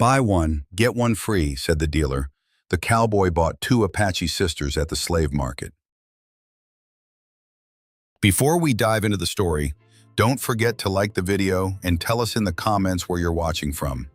Buy one, get one free, said the dealer. The cowboy bought two Apache sisters at the slave market. Before we dive into the story, don't forget to like the video and tell us in the comments where you're watching from.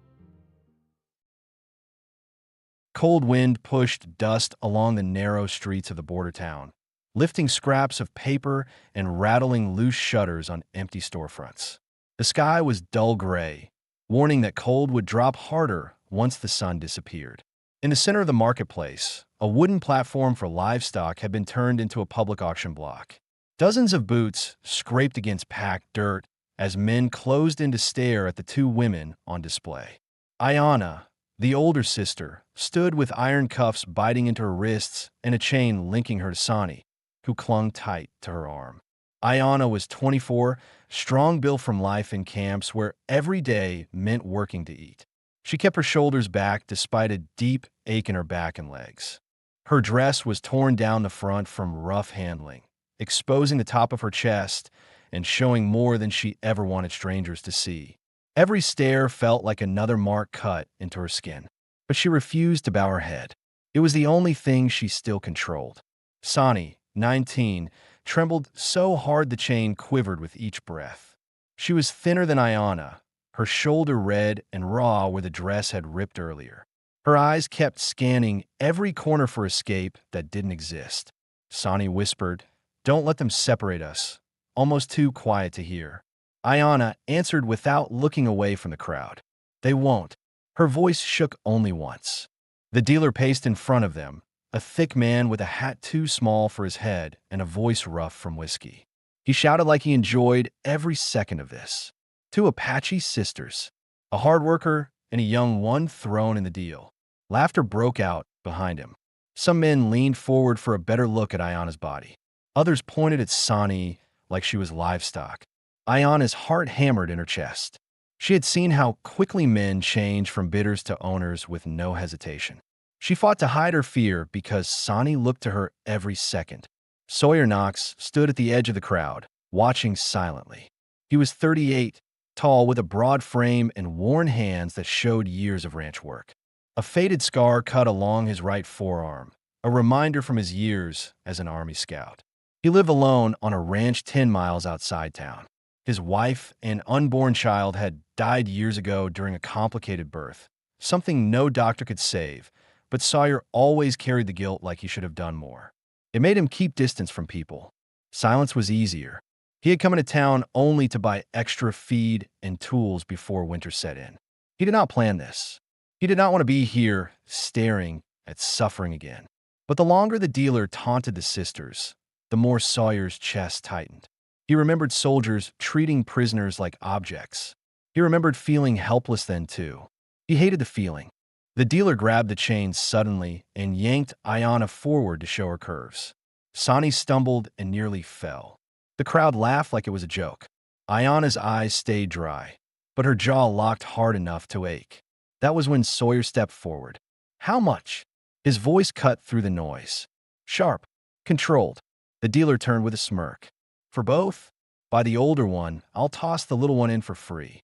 Cold wind pushed dust along the narrow streets of the border town, lifting scraps of paper and rattling loose shutters on empty storefronts. The sky was dull gray, warning that cold would drop harder once the sun disappeared. In the center of the marketplace, a wooden platform for livestock had been turned into a public auction block. Dozens of boots scraped against packed dirt as men closed in to stare at the two women on display. Ayanna, the older sister, stood with iron cuffs biting into her wrists and a chain linking her to Sani, who clung tight to her arm. Ayanna was 24, strong-built from life in camps where every day meant working to eat. She kept her shoulders back despite a deep ache in her back and legs. Her dress was torn down the front from rough handling, exposing the top of her chest and showing more than she ever wanted strangers to see. Every stare felt like another mark cut into her skin, but she refused to bow her head. It was the only thing she still controlled. Sani, 19, trembled so hard the chain quivered with each breath. She was thinner than Ayanna, her shoulder red and raw where the dress had ripped earlier. Her eyes kept scanning every corner for escape that didn't exist. Sani whispered, "Don't let them separate us," almost too quiet to hear. Ayanna answered without looking away from the crowd. "They won't." Her voice shook only once. The dealer paced in front of them, a thick man with a hat too small for his head and a voice rough from whiskey. He shouted like he enjoyed every second of this. Two Apache sisters, a hard worker and a young one thrown in the deal. Laughter broke out behind him. Some men leaned forward for a better look at Ayanna's body. Others pointed at Sani like she was livestock. Ayanna's heart hammered in her chest. She had seen how quickly men change from bidders to owners with no hesitation. She fought to hide her fear because Sani looked to her every second. Sawyer Knox stood at the edge of the crowd, watching silently. He was 38, tall with a broad frame and worn hands that showed years of ranch work. A faded scar cut along his right forearm, a reminder from his years as an Army scout. He lived alone on a ranch 10 miles outside town. His wife and unborn child had died years ago during a complicated birth, something no doctor could save, but Sawyer always carried the guilt like he should have done more. It made him keep distance from people. Silence was easier. He had come into town only to buy extra feed and tools before winter set in. He did not plan this. He did not want to be here, staring at suffering again. But the longer the dealer taunted the sisters, the more Sawyer's chest tightened. He remembered soldiers treating prisoners like objects. He remembered feeling helpless then, too. He hated the feeling. The dealer grabbed the chain suddenly and yanked Ayanna forward to show her curves. Sani stumbled and nearly fell. The crowd laughed like it was a joke. Ayanna's eyes stayed dry, but her jaw locked hard enough to ache. That was when Sawyer stepped forward. "How much?" His voice cut through the noise. Sharp, controlled. The dealer turned with a smirk. "For both? By the older one, I'll toss the little one in for free."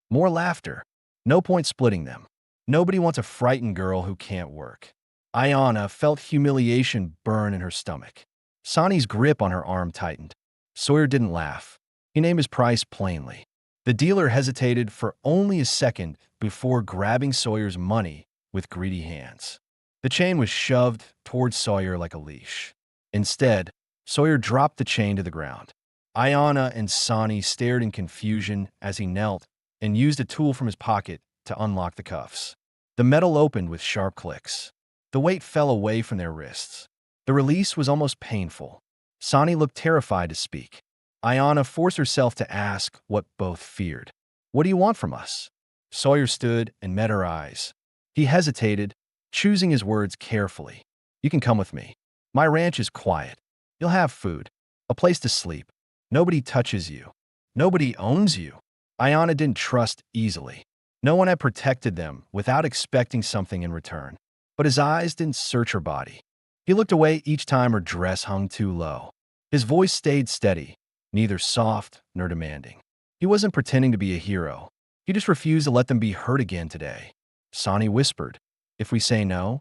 More laughter. No point splitting them. Nobody wants a frightened girl who can't work. Ayanna felt humiliation burn in her stomach. Sani's grip on her arm tightened. Sawyer didn't laugh. He named his price plainly. The dealer hesitated for only a second before grabbing Sawyer's money with greedy hands. The chain was shoved towards Sawyer like a leash. Instead, Sawyer dropped the chain to the ground. Ayanna and Sani stared in confusion as he knelt and used a tool from his pocket to unlock the cuffs. The metal opened with sharp clicks. The weight fell away from their wrists. The release was almost painful. Sani looked terrified to speak. Ayanna forced herself to ask what both feared. "What do you want from us?" Sawyer stood and met her eyes. He hesitated, choosing his words carefully. "You can come with me. My ranch is quiet. You'll have food, a place to sleep. Nobody touches you. Nobody owns you." Ayanna didn't trust easily. No one had protected them without expecting something in return. But his eyes didn't search her body. He looked away each time her dress hung too low. His voice stayed steady, neither soft nor demanding. He wasn't pretending to be a hero. He just refused to let them be hurt again today. Sonny whispered. If we say no,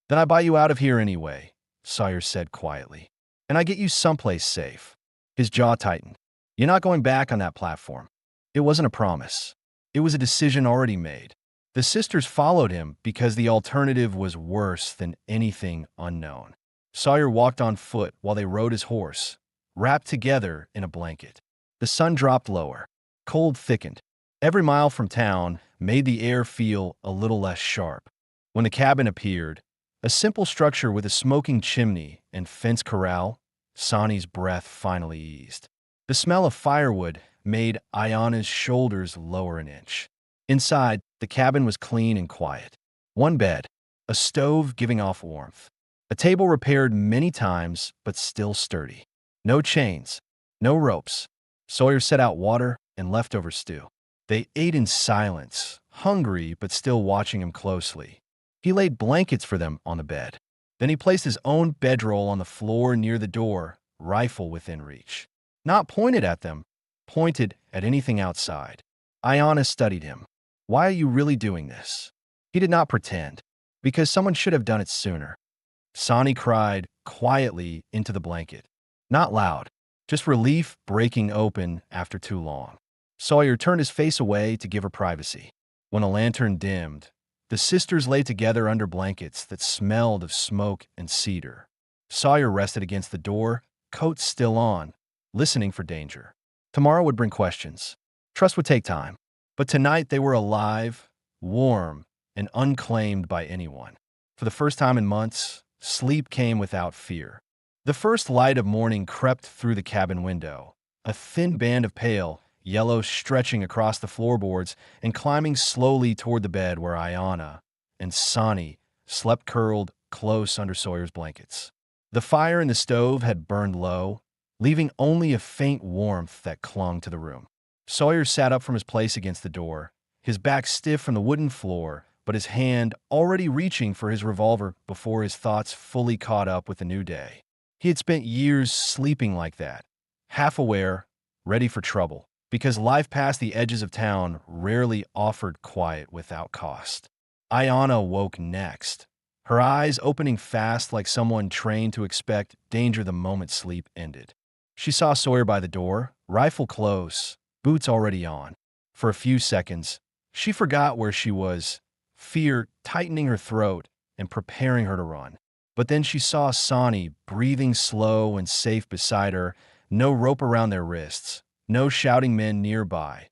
then I buy you out of here anyway, Sawyer said quietly. And I get you someplace safe. His jaw tightened. You're not going back on that platform. It wasn't a promise. It was a decision already made. The sisters followed him because the alternative was worse than anything unknown. Sawyer walked on foot while they rode his horse, wrapped together in a blanket. The sun dropped lower. Cold thickened. Every mile from town made the air feel a little less sharp. When the cabin appeared, a simple structure with a smoking chimney and fence corral, Sonny's breath finally eased. The smell of firewood made Ayana's shoulders lower an inch. Inside, the cabin was clean and quiet. One bed, a stove giving off warmth, a table repaired many times but still sturdy. No chains, no ropes. Sawyer set out water and leftover stew. They ate in silence, hungry but still watching him closely. He laid blankets for them on the bed. Then he placed his own bedroll on the floor near the door, rifle within reach. Not pointed at them, pointed at anything outside. Ayana studied him. Why are you really doing this? He did not pretend, because someone should have done it sooner. Sonny cried quietly into the blanket. Not loud, just relief breaking open after too long. Sawyer turned his face away to give her privacy. When a lantern dimmed, the sisters lay together under blankets that smelled of smoke and cedar. Sawyer rested against the door, coat still on, listening for danger. Tomorrow would bring questions. Trust would take time. But tonight they were alive, warm, and unclaimed by anyone. For the first time in months, sleep came without fear. The first light of morning crept through the cabin window, a thin band of pale yellow stretching across the floorboards and climbing slowly toward the bed where Ayana and Sonny slept curled close under Sawyer's blankets. The fire in the stove had burned low, leaving only a faint warmth that clung to the room. Sawyer sat up from his place against the door, his back stiff from the wooden floor, but his hand already reaching for his revolver before his thoughts fully caught up with the new day. He had spent years sleeping like that, half aware, ready for trouble, because life past the edges of town rarely offered quiet without cost. Ayana woke next, her eyes opening fast like someone trained to expect danger the moment sleep ended. She saw Sawyer by the door, rifle close, boots already on. For a few seconds, she forgot where she was, fear tightening her throat and preparing her to run. But then she saw Sonny breathing slow and safe beside her, no rope around their wrists, no shouting men nearby,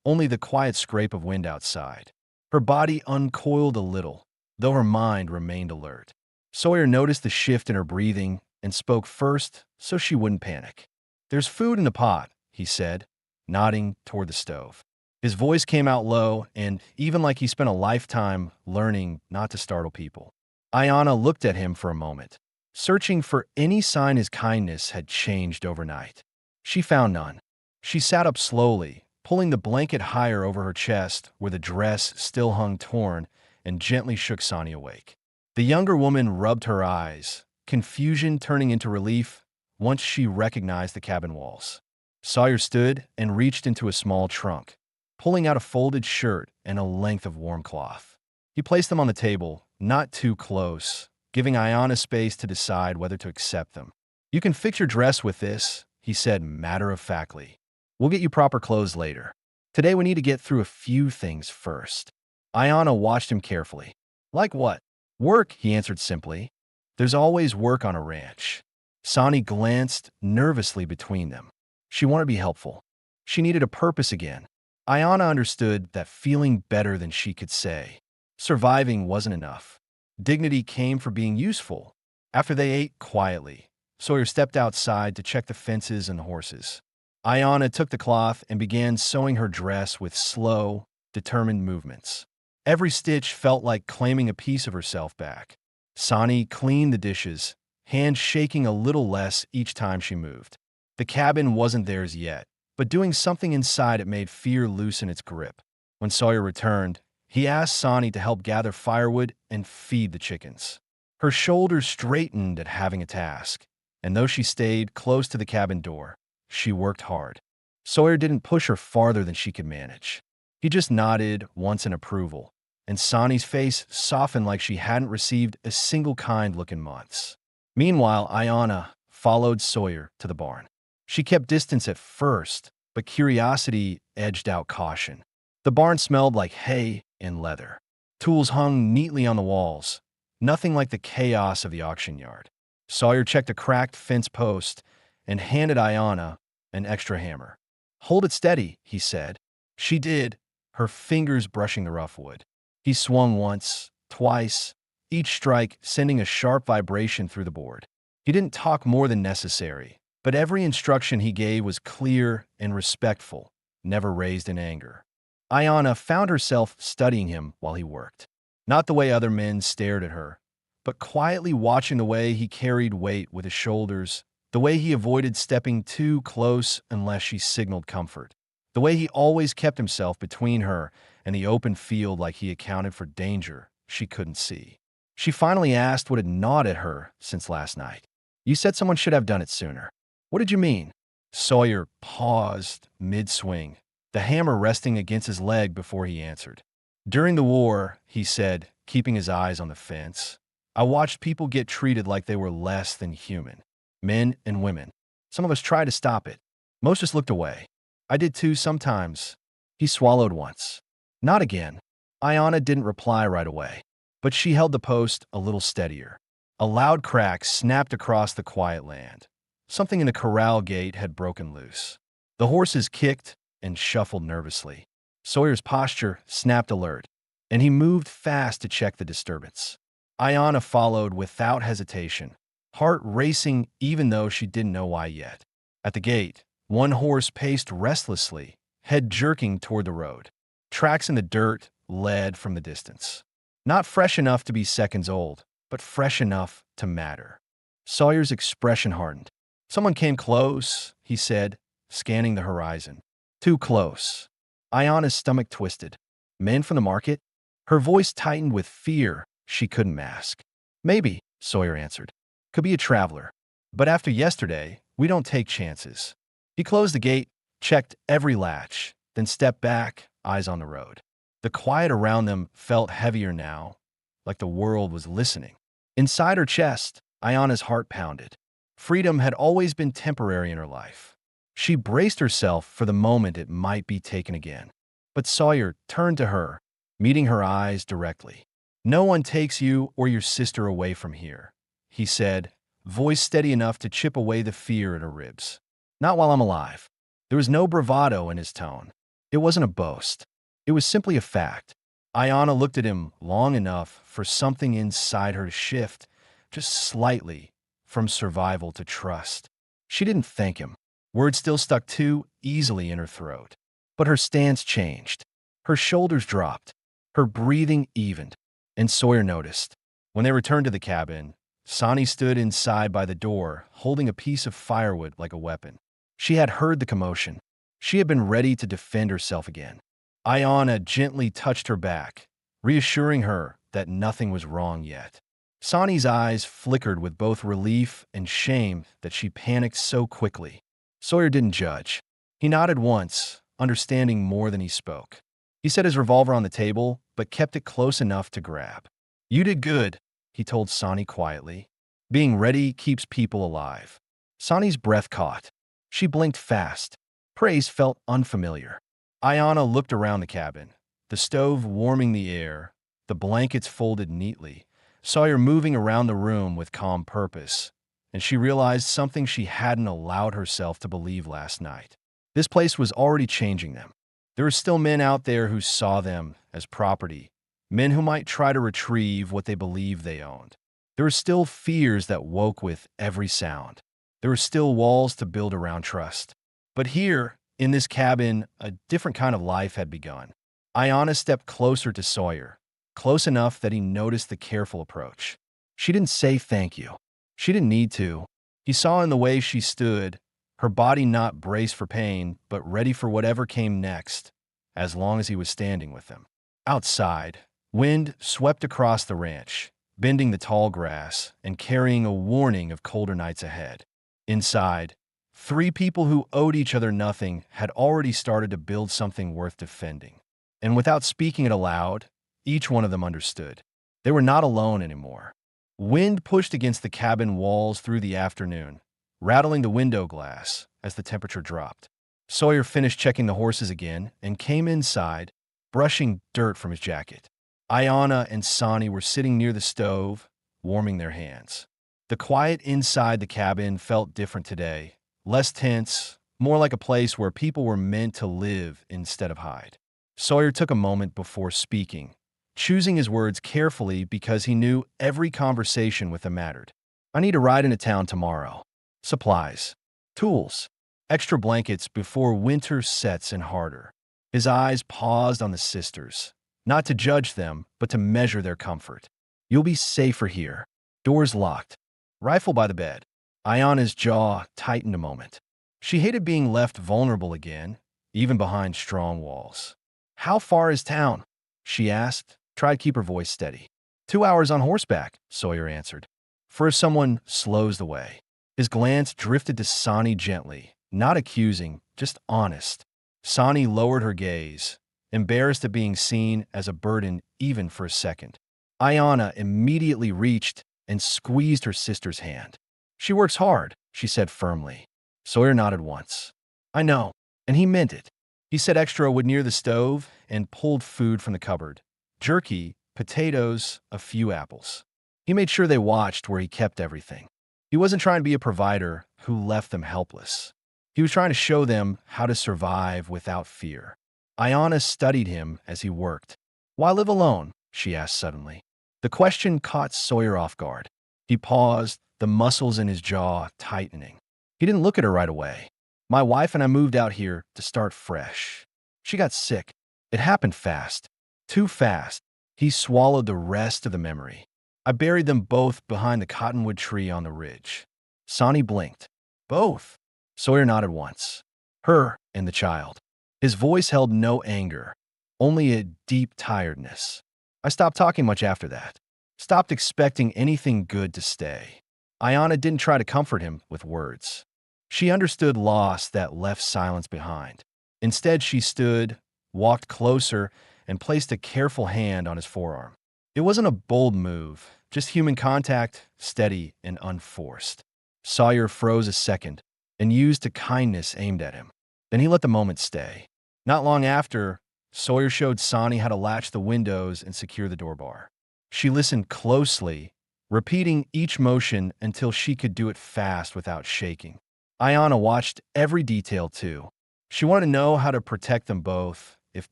only the quiet scrape of wind outside. Her body uncoiled a little, though her mind remained alert. Sawyer noticed the shift in her breathing and spoke first so she wouldn't panic. "There's food in the pot," he said, nodding toward the stove. His voice came out low and even like he spent a lifetime learning not to startle people. Ayana looked at him for a moment, searching for any sign his kindness had changed overnight. She found none. She sat up slowly, pulling the blanket higher over her chest where the dress still hung torn, and gently shook Sonny awake. The younger woman rubbed her eyes, confusion turning into relief once she recognized the cabin walls. Sawyer stood and reached into a small trunk, pulling out a folded shirt and a length of warm cloth. He placed them on the table, not too close, giving Ayana space to decide whether to accept them. "You can fix your dress with this," he said matter-of-factly. "We'll get you proper clothes later. Today we need to get through a few things first." Ayana watched him carefully. "Like what?" "Work," he answered simply. "There's always work on a ranch." Sonny glanced nervously between them. She wanted to be helpful. She needed a purpose again. Ayana understood that feeling better than she could say. Surviving wasn't enough. Dignity came for being useful. After they ate quietly, Sawyer stepped outside to check the fences and horses. Ayana took the cloth and began sewing her dress with slow, determined movements. Every stitch felt like claiming a piece of herself back. Sonny cleaned the dishes, hands shaking a little less each time she moved. The cabin wasn't theirs yet, but doing something inside it made fear loosen its grip. When Sawyer returned, he asked Sonny to help gather firewood and feed the chickens. Her shoulders straightened at having a task, and though she stayed close to the cabin door, she worked hard. Sawyer didn't push her farther than she could manage. He just nodded once in approval, and Sani's face softened like she hadn't received a single kind look in months. Meanwhile, Ayana followed Sawyer to the barn. She kept distance at first, but curiosity edged out caution. The barn smelled like hay and leather. Tools hung neatly on the walls, nothing like the chaos of the auction yard. Sawyer checked a cracked fence post and handed Ayana an extra hammer. "Hold it steady," he said. She did, her fingers brushing the rough wood. He swung once, twice, each strike sending a sharp vibration through the board. He didn't talk more than necessary, but every instruction he gave was clear and respectful, never raised in anger. Ayana found herself studying him while he worked. Not the way other men stared at her, but quietly watching the way he carried weight with his shoulders, the way he avoided stepping too close unless she signaled comfort, the way he always kept himself between her and the open field like he accounted for danger she couldn't see. She finally asked what had gnawed at her since last night. "You said someone should have done it sooner. What did you mean?" Sawyer paused mid-swing, the hammer resting against his leg before he answered. "During the war," he said, keeping his eyes on the fence, "I watched people get treated like they were less than human. Men and women. Some of us tried to stop it. Most just looked away. I did too sometimes." He swallowed once. "Not again." Ayana didn't reply right away, but she held the post a little steadier. A loud crack snapped across the quiet land. Something in the corral gate had broken loose. The horses kicked and shuffled nervously. Sawyer's posture snapped alert, and he moved fast to check the disturbance. Ayana followed without hesitation, heart racing even though she didn't know why yet. At the gate, one horse paced restlessly, head jerking toward the road. Tracks in the dirt led from the distance. Not fresh enough to be seconds old, but fresh enough to matter. Sawyer's expression hardened. "Someone came close," he said, scanning the horizon. "Too close." Ayana's stomach twisted. "Men from the market?" Her voice tightened with fear she couldn't mask. "Maybe," Sawyer answered. "Could be a traveler. But after yesterday, we don't take chances." He closed the gate, checked every latch, then stepped back, eyes on the road. The quiet around them felt heavier now, like the world was listening. Inside her chest, Ayana's heart pounded. Freedom had always been temporary in her life. She braced herself for the moment it might be taken again. But Sawyer turned to her, meeting her eyes directly. "No one takes you or your sister away from here," he said, voice steady enough to chip away the fear in her ribs. "Not while I'm alive." There was no bravado in his tone. It wasn't a boast. It was simply a fact. Ayana looked at him long enough for something inside her to shift, just slightly, from survival to trust. She didn't thank him. Words still stuck too easily in her throat. But her stance changed. Her shoulders dropped. Her breathing evened. And Sawyer noticed. When they returned to the cabin, Sani stood inside by the door, holding a piece of firewood like a weapon. She had heard the commotion. She had been ready to defend herself again. Ayana gently touched her back, reassuring her that nothing was wrong yet. Sani's eyes flickered with both relief and shame that she panicked so quickly. Sawyer didn't judge. He nodded once, understanding more than he spoke. He set his revolver on the table, but kept it close enough to grab. "You did good," he told Sani quietly. "Being ready keeps people alive." Sani's breath caught. She blinked fast. Praise felt unfamiliar. Ayana looked around the cabin, the stove warming the air, the blankets folded neatly, Sawyer moving around the room with calm purpose, and she realized something she hadn't allowed herself to believe last night. This place was already changing them. There were still men out there who saw them as property, men who might try to retrieve what they believed they owned. There were still fears that woke with every sound. There were still walls to build around trust. But here, in this cabin, a different kind of life had begun. Ayana stepped closer to Sawyer, close enough that he noticed the careful approach. She didn't say thank you. She didn't need to. He saw in the way she stood, her body not braced for pain, but ready for whatever came next, as long as he was standing with them. Outside, wind swept across the ranch, bending the tall grass and carrying a warning of colder nights ahead. Inside, three people who owed each other nothing had already started to build something worth defending. And without speaking it aloud, each one of them understood. They were not alone anymore. Wind pushed against the cabin walls through the afternoon, rattling the window glass as the temperature dropped. Sawyer finished checking the horses again and came inside, brushing dirt from his jacket. Ayanna and Sonny were sitting near the stove, warming their hands. The quiet inside the cabin felt different today, less tense, more like a place where people were meant to live instead of hide. Sawyer took a moment before speaking, choosing his words carefully because he knew every conversation with them mattered. I need a ride into town tomorrow. Supplies. Tools. Extra blankets before winter sets in harder. His eyes paused on the sisters, not to judge them, but to measure their comfort. You'll be safer here. Doors locked. Rifle by the bed. Ayanna's jaw tightened a moment. She hated being left vulnerable again, even behind strong walls. How far is town? She asked, tried to keep her voice steady. 2 hours on horseback, Sawyer answered. For if someone slows the way. His glance drifted to Sonny gently, not accusing, just honest. Sonny lowered her gaze, embarrassed at being seen as a burden even for a second. Ayanna immediately reached and squeezed her sister's hand. She works hard, she said firmly. Sawyer nodded once. I know, and he meant it. He set extra wood near the stove and pulled food from the cupboard. Jerky, potatoes, a few apples. He made sure they watched where he kept everything. He wasn't trying to be a provider who left them helpless. He was trying to show them how to survive without fear. Ayanna studied him as he worked. Why live alone? She asked suddenly. The question caught Sawyer off guard. He paused, the muscles in his jaw tightening. He didn't look at her right away. My wife and I moved out here to start fresh. She got sick. It happened fast. Too fast. He swallowed the rest of the memory. I buried them both behind the cottonwood tree on the ridge. Sonny blinked. Both? Sawyer nodded once. Her and the child. His voice held no anger, only a deep tiredness. I stopped talking much after that. Stopped expecting anything good to stay. Ayanna didn't try to comfort him with words. She understood loss that left silence behind. Instead, she stood, walked closer, and placed a careful hand on his forearm. It wasn't a bold move, just human contact, steady and unforced. Sawyer froze a second and used a kindness aimed at him. Then he let the moment stay. Not long after, Sawyer showed Sonny how to latch the windows and secure the door bar. She listened closely, repeating each motion until she could do it fast without shaking. Ayanna watched every detail too. She wanted to know how to protect them both if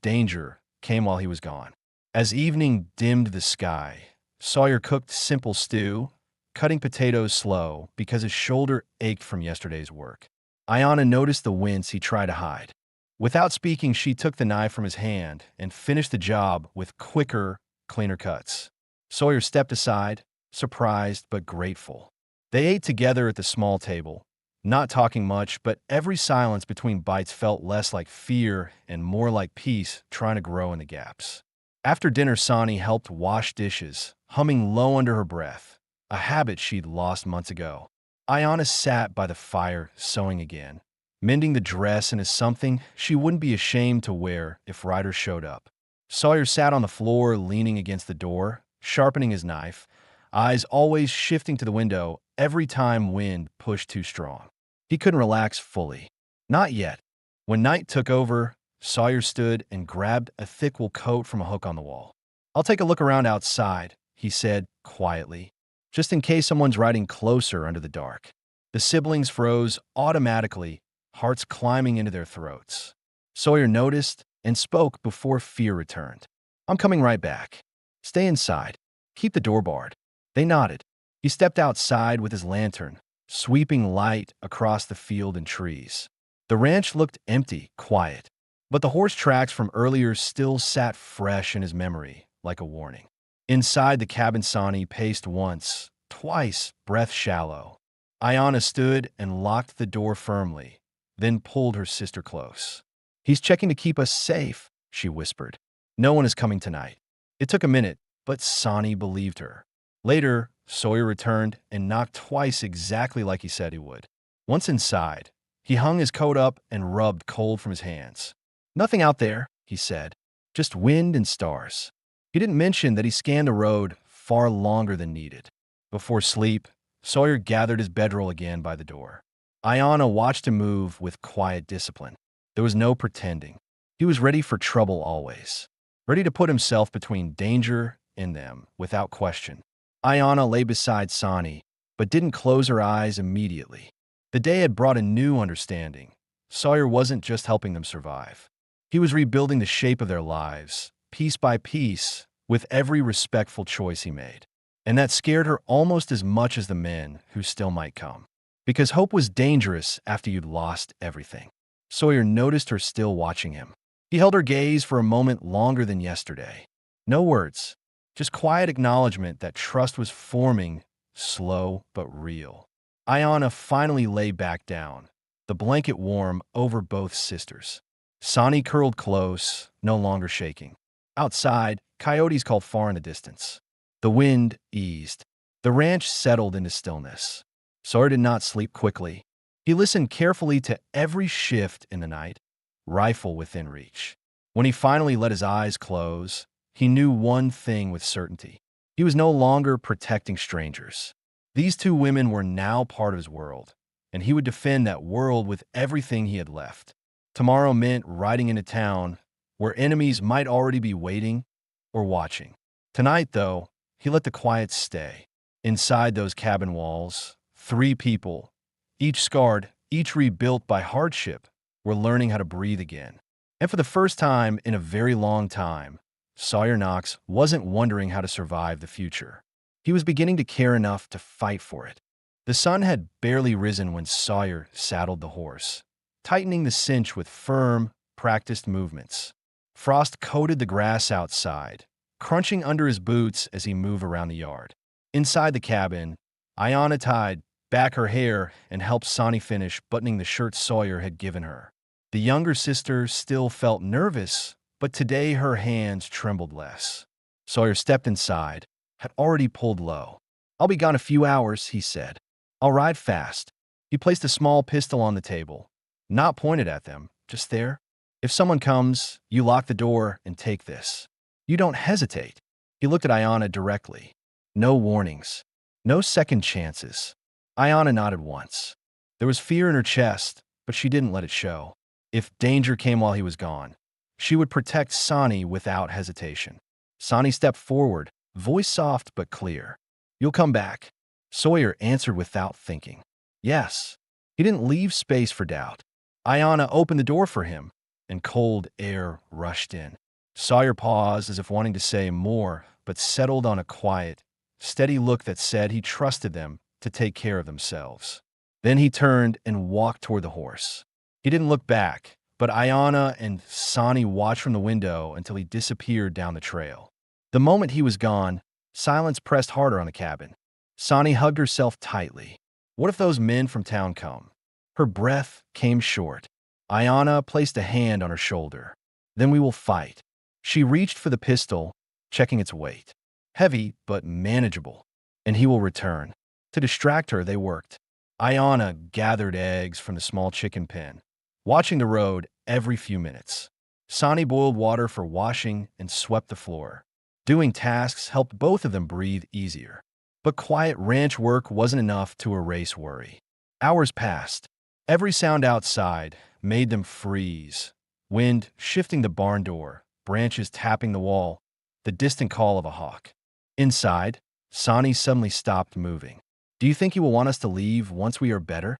danger came while he was gone. As evening dimmed the sky, Sawyer cooked simple stew, cutting potatoes slow because his shoulder ached from yesterday's work. Ayanna noticed the wince he tried to hide. Without speaking, she took the knife from his hand and finished the job with quicker, cleaner cuts. Sawyer stepped aside, surprised but grateful. They ate together at the small table, not talking much, but every silence between bites felt less like fear and more like peace trying to grow in the gaps. After dinner, Sonny helped wash dishes, humming low under her breath, a habit she'd lost months ago. Ayanna sat by the fire, sewing again. Mending the dress into something she wouldn't be ashamed to wear if Ryder showed up. Sawyer sat on the floor, leaning against the door, sharpening his knife, eyes always shifting to the window every time wind pushed too strong. He couldn't relax fully. Not yet. When night took over, Sawyer stood and grabbed a thick wool coat from a hook on the wall. I'll take a look around outside, he said quietly, just in case someone's riding closer under the dark. The siblings froze automatically, hearts climbing into their throats. Sawyer noticed and spoke before fear returned. I'm coming right back. Stay inside. Keep the door barred. They nodded. He stepped outside with his lantern, sweeping light across the field and trees. The ranch looked empty, quiet, but the horse tracks from earlier still sat fresh in his memory, like a warning. Inside the cabin, Sonny paced once, twice, breath shallow. Ayanna stood and locked the door firmly, then pulled her sister close. He's checking to keep us safe, she whispered. No one is coming tonight. It took a minute, but Sonny believed her. Later, Sawyer returned and knocked twice exactly like he said he would. Once inside, he hung his coat up and rubbed cold from his hands. Nothing out there, he said. Just wind and stars. He didn't mention that he scanned the road far longer than needed. Before sleep, Sawyer gathered his bedroll again by the door. Ayanna watched him move with quiet discipline. There was no pretending. He was ready for trouble always, ready to put himself between danger and them without question. Ayanna lay beside Sani, but didn't close her eyes immediately. The day had brought a new understanding. Sawyer wasn't just helping them survive. He was rebuilding the shape of their lives, piece by piece, with every respectful choice he made. And that scared her almost as much as the men who still might come. Because hope was dangerous after you'd lost everything. Sawyer noticed her still watching him. He held her gaze for a moment longer than yesterday. No words, just quiet acknowledgement that trust was forming, slow but real. Ayanna finally lay back down, the blanket warm over both sisters. Sani curled close, no longer shaking. Outside, coyotes called far in the distance. The wind eased. The ranch settled into stillness. Sawyer did not sleep quickly. He listened carefully to every shift in the night, rifle within reach. When he finally let his eyes close, he knew one thing with certainty. He was no longer protecting strangers. These two women were now part of his world, and he would defend that world with everything he had left. Tomorrow meant riding into town, where enemies might already be waiting or watching. Tonight, though, he let the quiet stay. Inside those cabin walls, 3 people, each scarred, each rebuilt by hardship, were learning how to breathe again. And for the first time in a very long time, Sawyer Knox wasn't wondering how to survive the future. He was beginning to care enough to fight for it. The sun had barely risen when Sawyer saddled the horse, tightening the cinch with firm, practiced movements. Frost coated the grass outside, crunching under his boots as he moved around the yard. Inside the cabin, Ayanna tied back her hair and helped Sani finish buttoning the shirt Sawyer had given her. The younger sister still felt nervous, but today her hands trembled less. Sawyer stepped inside, had already pulled low. "I'll be gone a few hours," he said. "I'll ride fast." He placed a small pistol on the table, not pointed at them, just there. "If someone comes, you lock the door and take this. You don't hesitate." He looked at Ayanna directly. No warnings, no second chances. Ayanna nodded once. There was fear in her chest, but she didn't let it show. If danger came while he was gone, she would protect Sani without hesitation. Sani stepped forward, voice soft but clear. "You'll come back." Sawyer answered without thinking. "Yes." He didn't leave space for doubt. Ayanna opened the door for him, and cold air rushed in. Sawyer paused as if wanting to say more, but settled on a quiet, steady look that said he trusted them to take care of themselves. Then he turned and walked toward the horse. He didn't look back, but Ayanna and Sani watched from the window until he disappeared down the trail. The moment he was gone, silence pressed harder on the cabin. Sani hugged herself tightly. What if those men from town come? Her breath came short. Ayanna placed a hand on her shoulder. "Then we will fight." She reached for the pistol, checking its weight. Heavy, but manageable. "And he will return." To distract her, they worked. Ayanna gathered eggs from the small chicken pen, watching the road every few minutes. Sani boiled water for washing and swept the floor. Doing tasks helped both of them breathe easier. But quiet ranch work wasn't enough to erase worry. Hours passed. Every sound outside made them freeze. Wind shifting the barn door, branches tapping the wall, the distant call of a hawk. Inside, Sani suddenly stopped moving. "Do you think you will want us to leave once we are better?"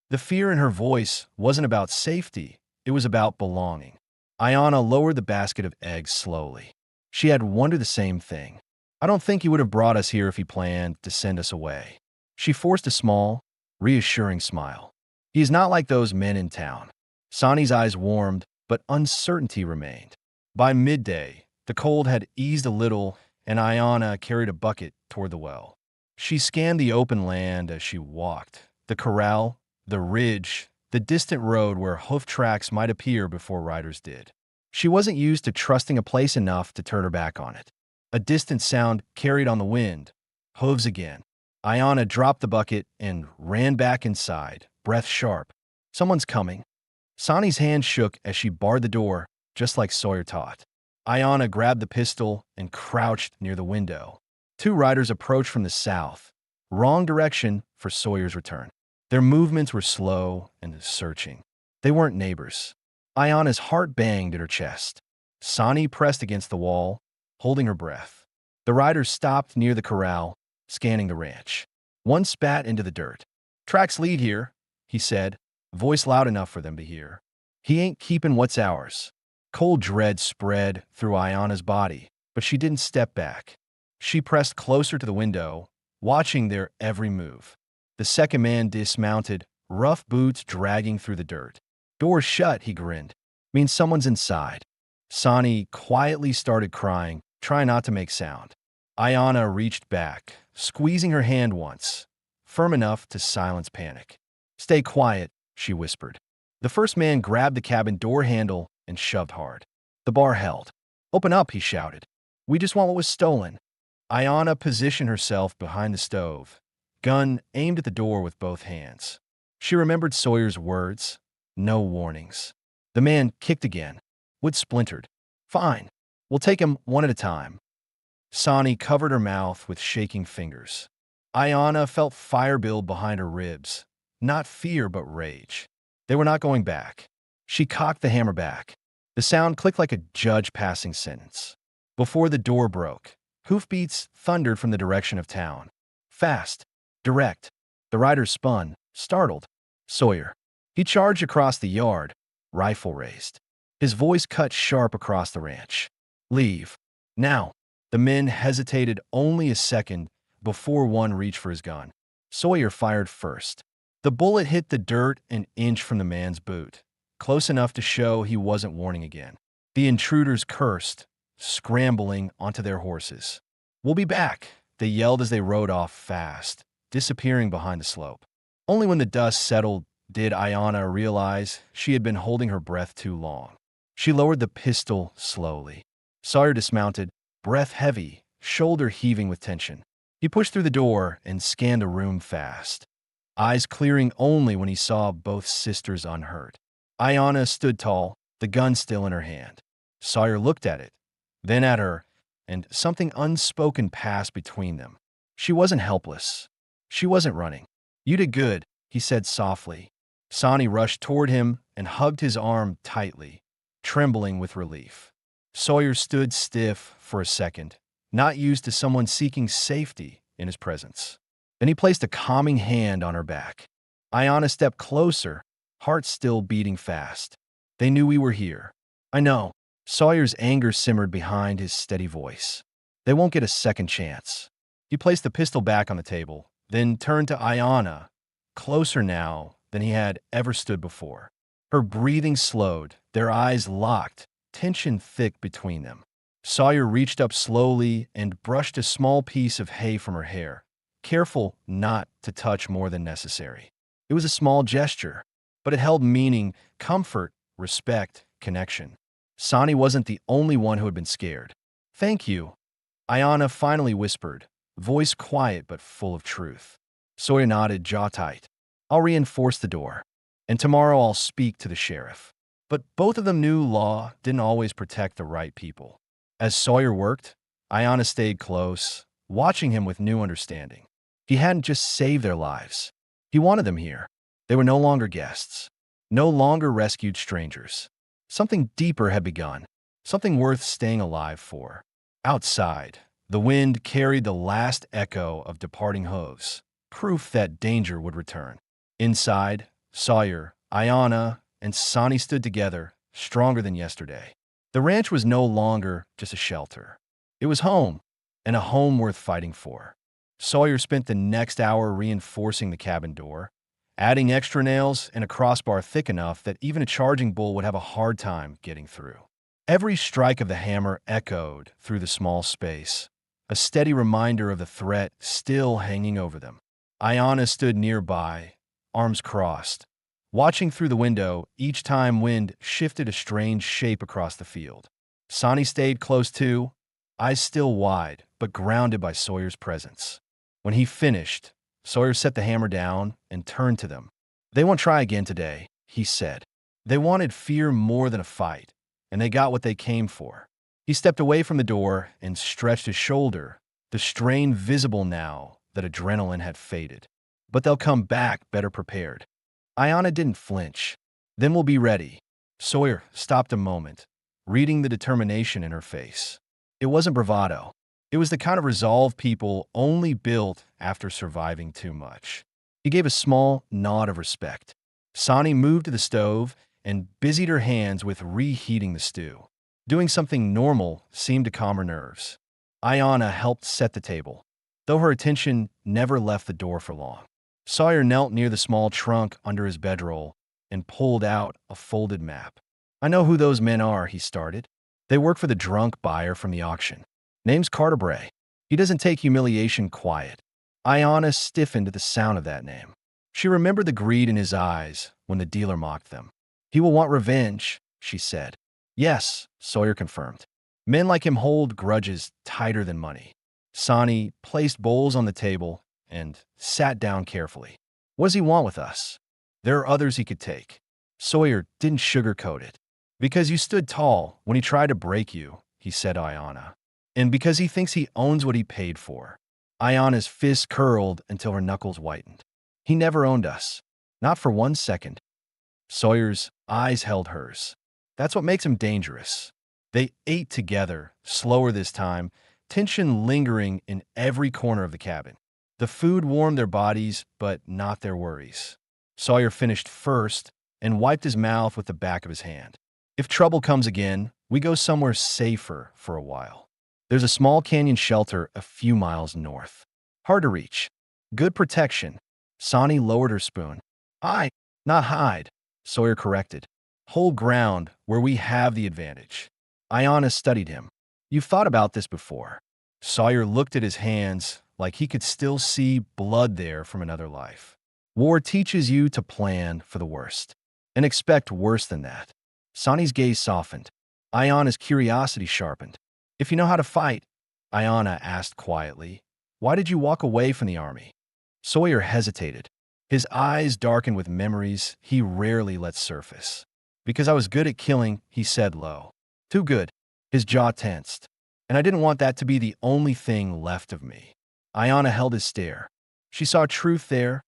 The fear in her voice wasn't about safety, it was about belonging. Ayanna lowered the basket of eggs slowly. She had wondered the same thing. "I don't think he would have brought us here if he planned to send us away." She forced a small, reassuring smile. "He is not like those men in town." Sani's eyes warmed, but uncertainty remained. By midday, the cold had eased a little, and Ayanna carried a bucket toward the well. She scanned the open land as she walked, the corral, the ridge, the distant road where hoof tracks might appear before riders did. She wasn't used to trusting a place enough to turn her back on it. A distant sound carried on the wind. Hooves again. Ayanna dropped the bucket and ran back inside, breath sharp. "Someone's coming." Sani's hand shook as she barred the door, just like Sawyer taught. Ayanna grabbed the pistol and crouched near the window. Two riders approached from the south, wrong direction for Sawyer's return. Their movements were slow and searching. They weren't neighbors. Ayanna's heart banged at her chest. Sani pressed against the wall, holding her breath. The riders stopped near the corral, scanning the ranch. One spat into the dirt. "Tracks lead here," he said, voice loud enough for them to hear. "He ain't keeping what's ours." Cold dread spread through Ayanna's body, but she didn't step back. She pressed closer to the window, watching their every move. The second man dismounted, rough boots dragging through the dirt. "Door's shut," he grinned. "Means someone's inside." Sani quietly started crying, trying not to make sound. Ayanna reached back, squeezing her hand once, firm enough to silence panic. "Stay quiet," she whispered. The first man grabbed the cabin door handle and shoved hard. The bar held. "Open up," he shouted. "We just want what was stolen." Ayanna positioned herself behind the stove, gun aimed at the door with both hands. She remembered Sawyer's words, no warnings. The man kicked again. Wood splintered. "Fine. We'll take him one at a time." Sani covered her mouth with shaking fingers. Ayanna felt fire build behind her ribs. Not fear, but rage. They were not going back. She cocked the hammer back. The sound clicked like a judge passing sentence. Before the door broke, hoofbeats thundered from the direction of town. Fast. Direct. The riders spun, startled. Sawyer. He charged across the yard, rifle raised. His voice cut sharp across the ranch. "Leave. Now." The men hesitated only a second before one reached for his gun. Sawyer fired first. The bullet hit the dirt an inch from the man's boot, close enough to show he wasn't warning again. The intruders cursed, scrambling onto their horses. "We'll be back," they yelled as they rode off fast, disappearing behind the slope. Only when the dust settled did Ayanna realize she had been holding her breath too long. She lowered the pistol slowly. Sawyer dismounted, breath heavy, shoulder heaving with tension. He pushed through the door and scanned the room fast, eyes clearing only when he saw both sisters unhurt. Ayanna stood tall, the gun still in her hand. Sawyer looked at it, then at her, and something unspoken passed between them. She wasn't helpless. She wasn't running. "You did good," he said softly. Sani rushed toward him and hugged his arm tightly, trembling with relief. Sawyer stood stiff for a second, not used to someone seeking safety in his presence. Then he placed a calming hand on her back. Ayanna stepped closer, heart still beating fast. "They knew we were here." "I know." Sawyer's anger simmered behind his steady voice. "They won't get a second chance." He placed the pistol back on the table, then turned to Ayanna, closer now than he had ever stood before. Her breathing slowed, their eyes locked, tension thick between them. Sawyer reached up slowly and brushed a small piece of hay from her hair, careful not to touch more than necessary. It was a small gesture, but it held meaning, comfort, respect, connection. Sani wasn't the only one who had been scared. "Thank you," Ayanna finally whispered, voice quiet but full of truth. Sawyer nodded, jaw tight. "I'll reinforce the door, and tomorrow I'll speak to the sheriff." But both of them knew law didn't always protect the right people. As Sawyer worked, Ayanna stayed close, watching him with new understanding. He hadn't just saved their lives. He wanted them here. They were no longer guests, no longer rescued strangers. Something deeper had begun, something worth staying alive for. Outside, the wind carried the last echo of departing hooves, proof that danger would return. Inside, Sawyer, Ayanna, and Sani stood together, stronger than yesterday. The ranch was no longer just a shelter. It was home, and a home worth fighting for. Sawyer spent the next hour reinforcing the cabin door, adding extra nails and a crossbar thick enough that even a charging bull would have a hard time getting through. Every strike of the hammer echoed through the small space, a steady reminder of the threat still hanging over them. Ayanna stood nearby, arms crossed, watching through the window each time wind shifted a strange shape across the field. Sani stayed close too, eyes still wide, but grounded by Sawyer's presence. When he finished, Sawyer set the hammer down and turned to them. "They won't try again today," he said. They wanted fear more than a fight, and they got what they came for. He stepped away from the door and stretched his shoulder, the strain visible now that adrenaline had faded. But they'll come back better prepared. Ayanna didn't flinch. Then we'll be ready. Sawyer stopped a moment, reading the determination in her face. It wasn't bravado. It was the kind of resolve people only built after surviving too much. He gave a small nod of respect. Sani moved to the stove and busied her hands with reheating the stew. Doing something normal seemed to calm her nerves. Ayanna helped set the table, though her attention never left the door for long. Sawyer knelt near the small trunk under his bedroll and pulled out a folded map. I know who those men are, he started. They work for the drunk buyer from the auction. Name's Carter. He doesn't take humiliation quiet. Ayanna stiffened at the sound of that name. She remembered the greed in his eyes when the dealer mocked them. He will want revenge, she said. Yes, Sawyer confirmed. Men like him hold grudges tighter than money. Sani placed bowls on the table and sat down carefully. What does he want with us? There are others he could take. Sawyer didn't sugarcoat it. Because you stood tall when he tried to break you, he said to Ayanna. And because he thinks he owns what he paid for. Ayanna's fist curled until her knuckles whitened. He never owned us. Not for 1 second. Sawyer's eyes held hers. That's what makes him dangerous. They ate together, slower this time, tension lingering in every corner of the cabin. The food warmed their bodies, but not their worries. Sawyer finished first and wiped his mouth with the back of his hand. If trouble comes again, we go somewhere safer for a while. There's a small canyon shelter a few miles north. Hard to reach. Good protection. Sani lowered her spoon. Not hide, Sawyer corrected. Hold ground where we have the advantage. Ayanna studied him. You've thought about this before. Sawyer looked at his hands like he could still see blood there from another life. War teaches you to plan for the worst and expect worse than that. Sani's gaze softened. Ayanna's curiosity sharpened. If you know how to fight, Ayanna asked quietly, why did you walk away from the army? Sawyer hesitated. His eyes darkened with memories he rarely let surface. Because I was good at killing, he said low. Too good. His jaw tensed. And I didn't want that to be the only thing left of me. Ayanna held his stare. She saw truth there.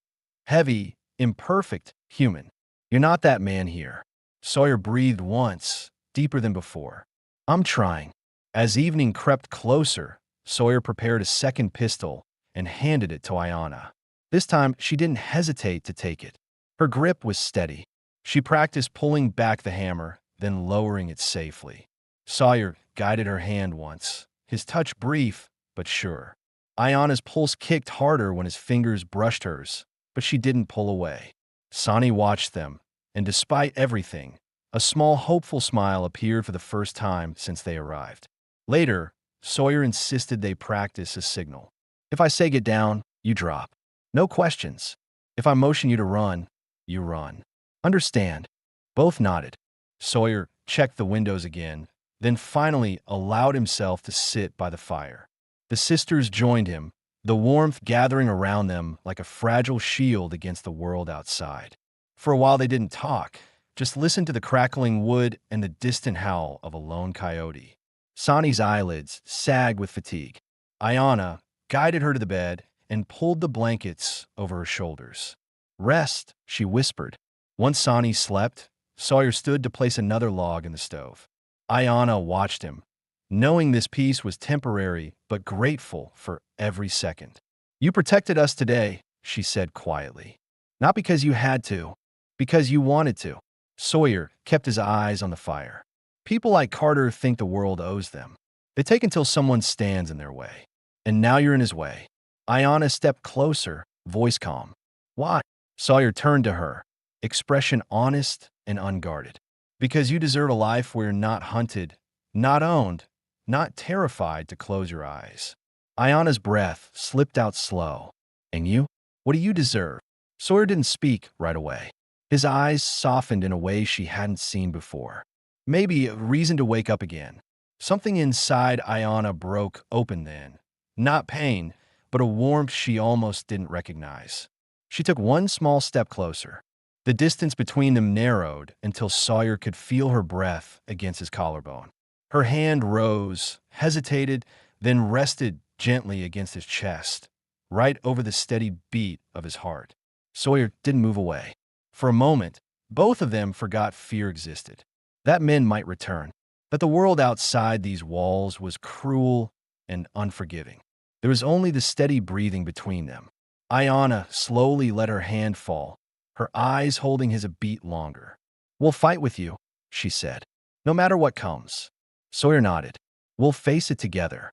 Heavy, imperfect, human. You're not that man here. Sawyer breathed once, deeper than before. I'm trying. As evening crept closer, Sawyer prepared a second pistol and handed it to Ayanna. This time, she didn't hesitate to take it. Her grip was steady. She practiced pulling back the hammer, then lowering it safely. Sawyer guided her hand once, his touch brief but sure. Ayanna's pulse kicked harder when his fingers brushed hers, but she didn't pull away. Sani watched them, and despite everything, a small hopeful smile appeared for the first time since they arrived. Later, Sawyer insisted they practice a signal. If I say get down, you drop. No questions. If I motion you to run, you run. Understand? Both nodded. Sawyer checked the windows again, then finally allowed himself to sit by the fire. The sisters joined him, the warmth gathering around them like a fragile shield against the world outside. For a while they didn't talk, just listened to the crackling wood and the distant howl of a lone coyote. Sani's eyelids sagged with fatigue. Ayanna guided her to the bed and pulled the blankets over her shoulders. Rest, she whispered. Once Sani slept, Sawyer stood to place another log in the stove. Ayanna watched him, knowing this peace was temporary but grateful for every second. You protected us today, she said quietly. Not because you had to, because you wanted to. Sawyer kept his eyes on the fire. People like Carter think the world owes them. They take until someone stands in their way. And now you're in his way. Ayanna stepped closer, voice calm. Why? Sawyer turned to her, expression honest and unguarded. Because you deserve a life where you're not hunted, not owned, not terrified to close your eyes. Ayanna's breath slipped out slow. And you? What do you deserve? Sawyer didn't speak right away. His eyes softened in a way she hadn't seen before. Maybe a reason to wake up again. Something inside Ayanna broke open then. Not pain, but a warmth she almost didn't recognize. She took one small step closer. The distance between them narrowed until Sawyer could feel her breath against his collarbone. Her hand rose, hesitated, then rested gently against his chest, right over the steady beat of his heart. Sawyer didn't move away. For a moment, both of them forgot fear existed. That men might return, that the world outside these walls was cruel and unforgiving. There was only the steady breathing between them. Ayanna slowly let her hand fall, her eyes holding his a beat longer. "We'll fight with you," she said, "no matter what comes." Sawyer nodded. "We'll face it together."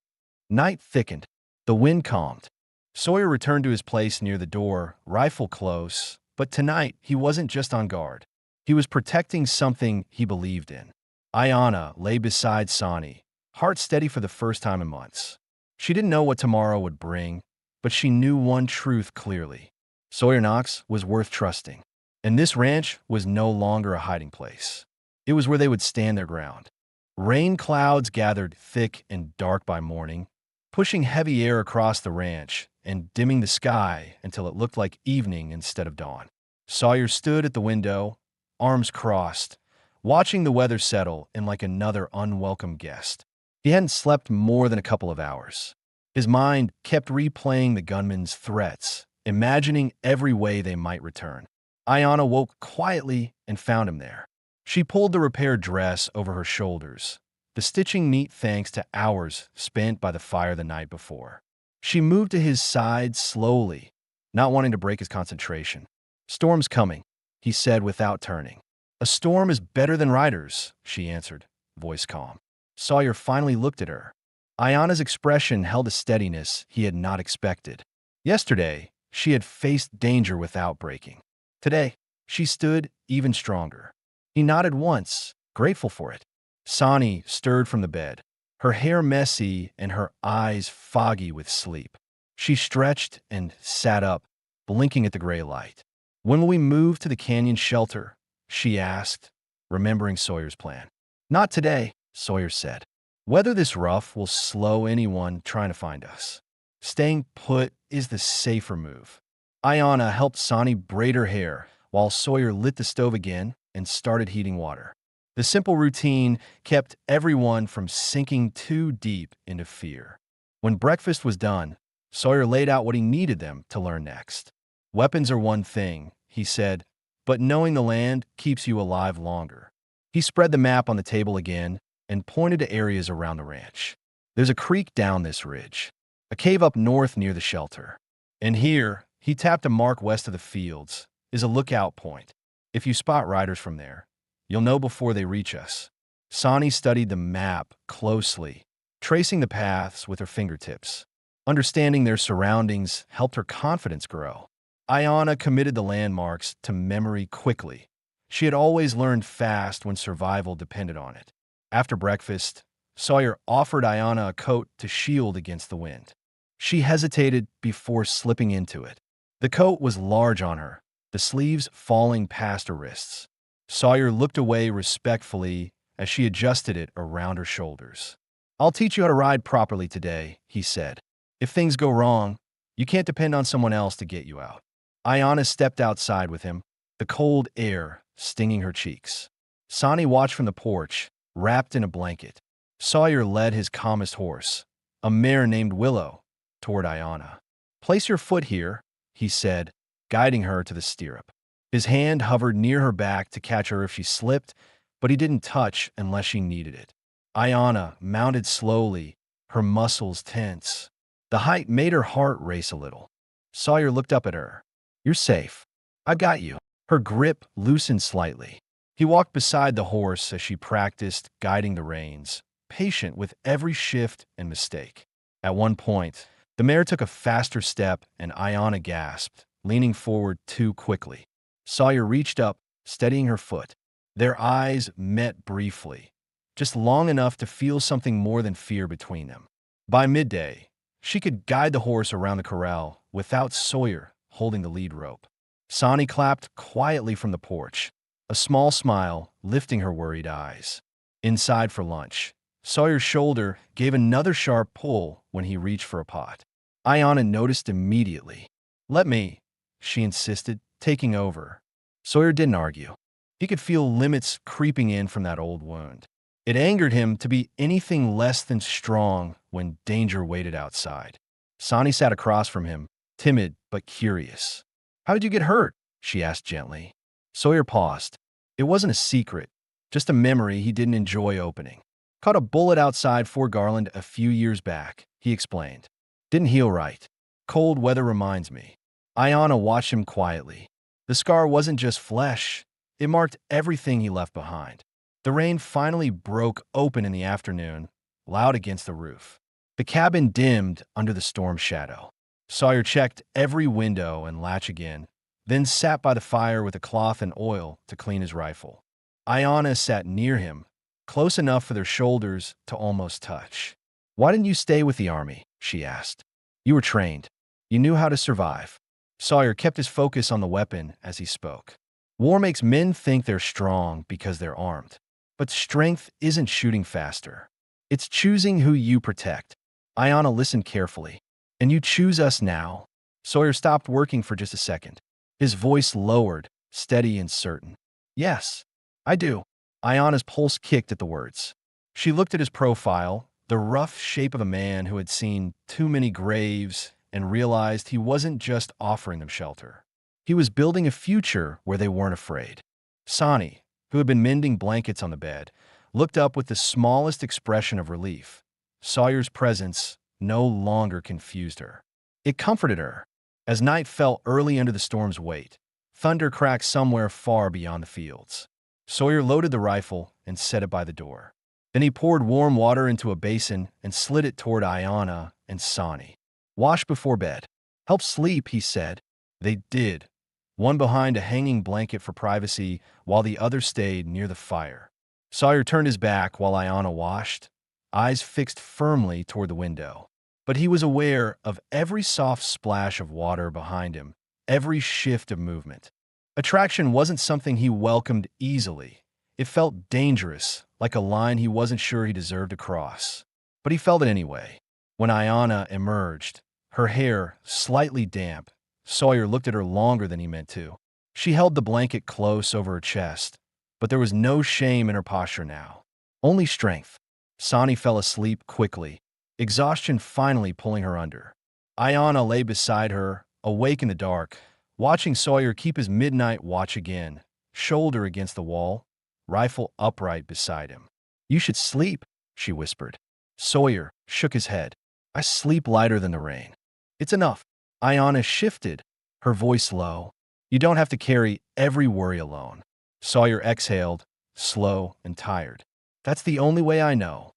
Night thickened. The wind calmed. Sawyer returned to his place near the door, rifle close, but tonight he wasn't just on guard. He was protecting something he believed in. Ayanna lay beside Sani, heart steady for the first time in months. She didn't know what tomorrow would bring, but she knew one truth clearly. Sawyer Knox was worth trusting, and this ranch was no longer a hiding place. It was where they would stand their ground. Rain clouds gathered thick and dark by morning, pushing heavy air across the ranch and dimming the sky until it looked like evening instead of dawn. Sawyer stood at the window, arms crossed, watching the weather settle in like another unwelcome guest. He hadn't slept more than a couple of hours. His mind kept replaying the gunman's threats, imagining every way they might return. Ayanna woke quietly and found him there. She pulled the repaired dress over her shoulders, the stitching neat thanks to hours spent by the fire the night before. She moved to his side slowly, not wanting to break his concentration. "Storm's coming," he said without turning. "A storm is better than riders," she answered, voice calm. Sawyer finally looked at her. Ayanna's expression held a steadiness he had not expected. Yesterday, she had faced danger without breaking. Today, she stood even stronger. He nodded once, grateful for it. Sani stirred from the bed, her hair messy and her eyes foggy with sleep. She stretched and sat up, blinking at the gray light. "When will we move to the canyon shelter?" she asked, remembering Sawyer's plan. "Not today," Sawyer said. "Weather this rough will slow anyone trying to find us. Staying put is the safer move." Ayanna helped Sani braid her hair while Sawyer lit the stove again and started heating water. The simple routine kept everyone from sinking too deep into fear. When breakfast was done, Sawyer laid out what he needed them to learn next. "Weapons are one thing," he said, "but knowing the land keeps you alive longer." He spread the map on the table again and pointed to areas around the ranch. "There's a creek down this ridge, a cave up north near the shelter. And here," he tapped a mark west of the fields, "is a lookout point. If you spot riders from there, you'll know before they reach us." Sani studied the map closely, tracing the paths with her fingertips. Understanding their surroundings helped her confidence grow. Ayanna committed the landmarks to memory quickly. She had always learned fast when survival depended on it. After breakfast, Sawyer offered Ayanna a coat to shield against the wind. She hesitated before slipping into it. The coat was large on her, the sleeves falling past her wrists. Sawyer looked away respectfully as she adjusted it around her shoulders. "I'll teach you how to ride properly today," he said. "If things go wrong, you can't depend on someone else to get you out." Ayanna stepped outside with him, the cold air stinging her cheeks. Sani watched from the porch, wrapped in a blanket. Sawyer led his calmest horse, a mare named Willow, toward Ayanna. "Place your foot here," he said, guiding her to the stirrup. His hand hovered near her back to catch her if she slipped, but he didn't touch unless she needed it. Ayanna mounted slowly, her muscles tense. The height made her heart race a little. Sawyer looked up at her. "You're safe. I've got you." Her grip loosened slightly. He walked beside the horse as she practiced guiding the reins, patient with every shift and mistake. At one point, the mare took a faster step and Ayanna gasped, leaning forward too quickly. Sawyer reached up, steadying her foot. Their eyes met briefly, just long enough to feel something more than fear between them. By midday, she could guide the horse around the corral without Sawyer holding the lead rope. Sani clapped quietly from the porch, a small smile lifting her worried eyes. Inside for lunch, Sawyer's shoulder gave another sharp pull when he reached for a pot. Ayanna noticed immediately. "Let me," she insisted, taking over. Sawyer didn't argue. He could feel limits creeping in from that old wound. It angered him to be anything less than strong when danger waited outside. Sonny sat across from him, timid but curious. "How did you get hurt?" she asked gently. Sawyer paused. It wasn't a secret, just a memory he didn't enjoy opening. "Caught a bullet outside Fort Garland a few years back," he explained. "Didn't heal right. Cold weather reminds me." Ayanna watched him quietly. The scar wasn't just flesh, it marked everything he left behind. The rain finally broke open in the afternoon, loud against the roof. The cabin dimmed under the storm shadow. Sawyer checked every window and latch again, then sat by the fire with a cloth and oil to clean his rifle. Ayanna sat near him, close enough for their shoulders to almost touch. "Why didn't you stay with the army?" she asked. "You were trained. You knew how to survive." Sawyer kept his focus on the weapon as he spoke. "War makes men think they're strong because they're armed. But strength isn't shooting faster. It's choosing who you protect." Ayanna listened carefully. "And you choose us now?" Sawyer stopped working for just a second. His voice lowered, steady and certain. "Yes, I do." Ayanna's pulse kicked at the words. She looked at his profile, the rough shape of a man who had seen too many graves, and realized he wasn't just offering them shelter. He was building a future where they weren't afraid. Sonny, who had been mending blankets on the bed, looked up with the smallest expression of relief. Sawyer's presence no longer confused her. It comforted her. As night fell early under the storm's weight, thunder cracked somewhere far beyond the fields. Sawyer loaded the rifle and set it by the door. Then he poured warm water into a basin and slid it toward Ayanna and Sonny. "Wash before bed. Help sleep," he said. They did, one behind a hanging blanket for privacy while the other stayed near the fire. Sawyer turned his back while Ayanna washed, eyes fixed firmly toward the window. But he was aware of every soft splash of water behind him, every shift of movement. Attraction wasn't something he welcomed easily. It felt dangerous, like a line he wasn't sure he deserved to cross. But he felt it anyway. When Ayanna emerged, her hair slightly damp, Sawyer looked at her longer than he meant to. She held the blanket close over her chest, but there was no shame in her posture now. Only strength. Sonny fell asleep quickly, exhaustion finally pulling her under. Ayanna lay beside her, awake in the dark, watching Sawyer keep his midnight watch again, shoulder against the wall, rifle upright beside him. "You should sleep," she whispered. Sawyer shook his head. "I sleep lighter than the rain." "It's enough." Ayanna shifted, her voice low. "You don't have to carry every worry alone." Sawyer exhaled, slow and tired. "That's the only way I know."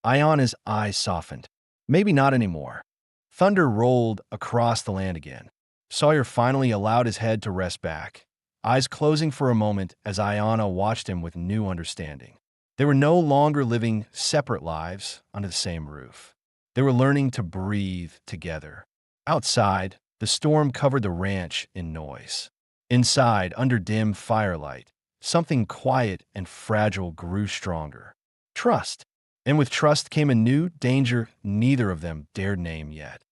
Ayanna's eyes softened. "Maybe not anymore." Thunder rolled across the land again. Sawyer finally allowed his head to rest back, eyes closing for a moment as Ayanna watched him with new understanding. They were no longer living separate lives under the same roof. They were learning to breathe together. Outside, the storm covered the ranch in noise. Inside, under dim firelight, something quiet and fragile grew stronger. Trust. And with trust came a new danger neither of them dared name yet.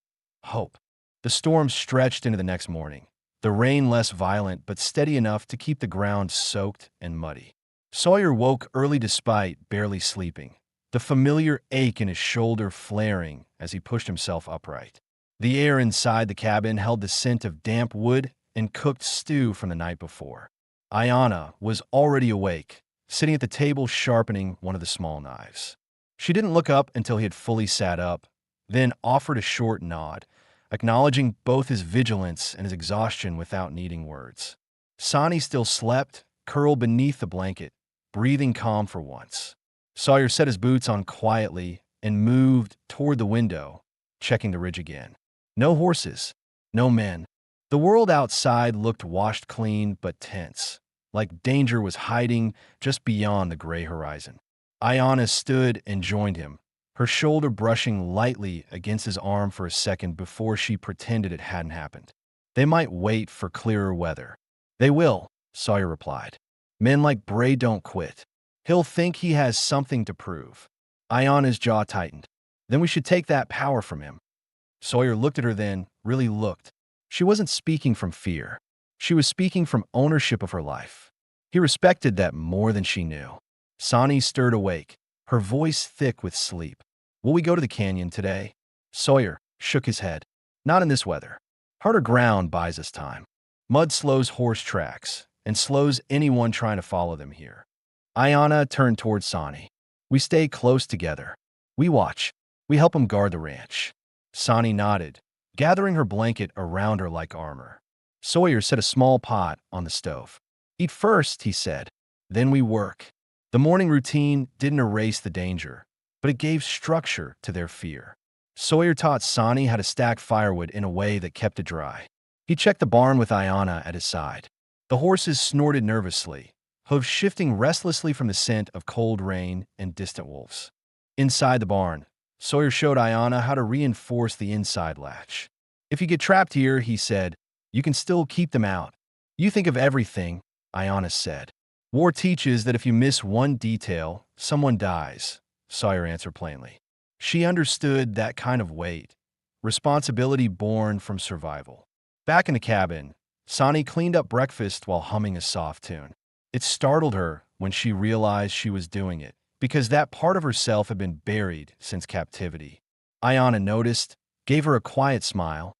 Hope. The storm stretched into the next morning, the rain less violent but steady enough to keep the ground soaked and muddy. Sawyer woke early despite barely sleeping, the familiar ache in his shoulder flaring as he pushed himself upright. The air inside the cabin held the scent of damp wood and cooked stew from the night before. Ayanna was already awake, sitting at the table sharpening one of the small knives. She didn't look up until he had fully sat up, then offered a short nod, acknowledging both his vigilance and his exhaustion without needing words. Sonny still slept, curled beneath the blanket, breathing calm for once. Sawyer set his boots on quietly and moved toward the window, checking the ridge again. No horses, no men. The world outside looked washed clean but tense, like danger was hiding just beyond the gray horizon. Ayanna stood and joined him, her shoulder brushing lightly against his arm for a second before she pretended it hadn't happened. "They might wait for clearer weather." "They will," Sawyer replied. "Men like Bray don't quit. He'll think he has something to prove." Ayanna's jaw tightened. "Then we should take that power from him." Sawyer looked at her then, really looked. She wasn't speaking from fear. She was speaking from ownership of her life. He respected that more than she knew. Sonny stirred awake, her voice thick with sleep. "Will we go to the canyon today?" Sawyer shook his head. "Not in this weather. Harder ground buys us time. Mud slows horse tracks and slows anyone trying to follow them here." Ayanna turned toward Sani. "We stay close together. We watch. We help him guard the ranch." Sani nodded, gathering her blanket around her like armor. Sawyer set a small pot on the stove. "Eat first," he said. "Then we work." The morning routine didn't erase the danger, but it gave structure to their fear. Sawyer taught Sani how to stack firewood in a way that kept it dry. He checked the barn with Ayanna at his side. The horses snorted nervously, hooves shifting restlessly from the scent of cold rain and distant wolves. Inside the barn, Sawyer showed Ayanna how to reinforce the inside latch. "If you get trapped here," he said, "you can still keep them out." "You think of everything," Ayanna said. "War teaches that if you miss one detail, someone dies," Sawyer answered plainly. She understood that kind of weight, responsibility born from survival. Back in the cabin, Sani cleaned up breakfast while humming a soft tune. It startled her when she realized she was doing it, because that part of herself had been buried since captivity. Ayanna noticed, gave her a quiet smile,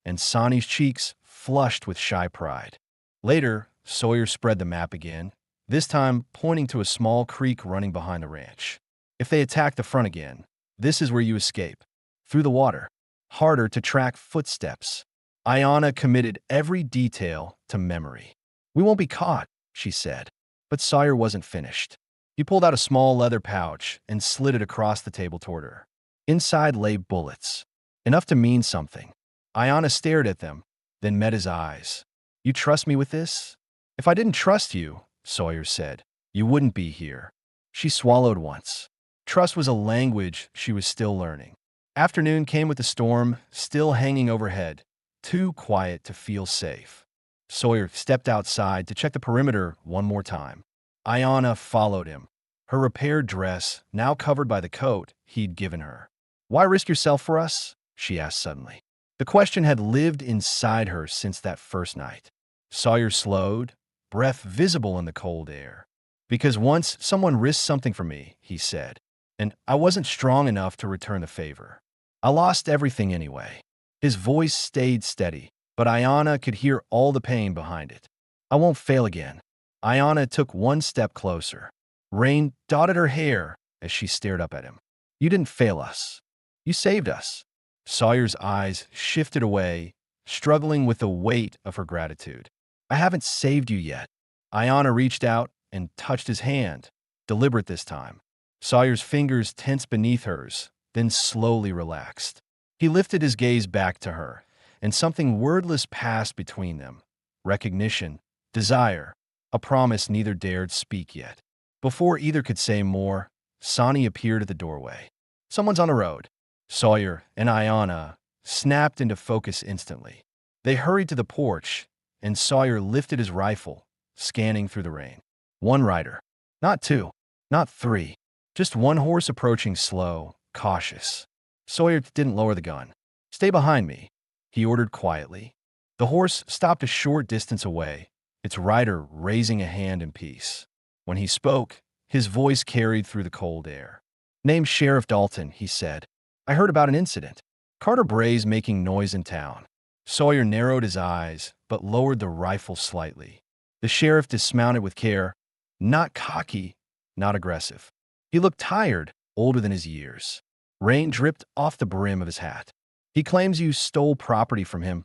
and Sani's cheeks flushed with shy pride. Later, Sawyer spread the map again, this time pointing to a small creek running behind the ranch. "If they attack the front again, this is where you escape. Through the water. Harder to track footsteps." Ayanna committed every detail to memory. "We won't be caught," she said. But Sawyer wasn't finished. He pulled out a small leather pouch and slid it across the table toward her. Inside lay bullets, enough to mean something. Ayanna stared at them, then met his eyes. "You trust me with this?" "If I didn't trust you," Sawyer said, "you wouldn't be here." She swallowed once. Trust was a language she was still learning. Afternoon came with the storm still hanging overhead, too quiet to feel safe. Sawyer stepped outside to check the perimeter one more time. Ayanna followed him, her repaired dress now covered by the coat he'd given her. "Why risk yourself for us?" she asked suddenly. The question had lived inside her since that first night. Sawyer slowed, breath visible in the cold air. "Because once someone risked something for me," he said, "and I wasn't strong enough to return the favor. I lost everything anyway." His voice stayed steady, but Ayanna could hear all the pain behind it. "I won't fail again." Ayanna took one step closer. Rain dotted her hair as she stared up at him. "You didn't fail us. You saved us." Sawyer's eyes shifted away, struggling with the weight of her gratitude. "I haven't saved you yet." Ayanna reached out and touched his hand, deliberate this time. Sawyer's fingers tensed beneath hers, then slowly relaxed. He lifted his gaze back to her, and something wordless passed between them. Recognition, desire, a promise neither dared speak yet. Before either could say more, Sani appeared at the doorway. "Someone's on the road." Sawyer and Ayanna snapped into focus instantly. They hurried to the porch, and Sawyer lifted his rifle, scanning through the rain. One rider. Not two. Not three. Just one horse approaching slow, cautious. Sawyer didn't lower the gun. "Stay behind me," he ordered quietly. The horse stopped a short distance away, its rider raising a hand in peace. When he spoke, his voice carried through the cold air. "Name's Sheriff Dalton," he said. "I heard about an incident. Carter Bray's making noise in town." Sawyer narrowed his eyes, but lowered the rifle slightly. The sheriff dismounted with care, not cocky, not aggressive. He looked tired, older than his years. Rain dripped off the brim of his hat. "He claims you stole property from him,"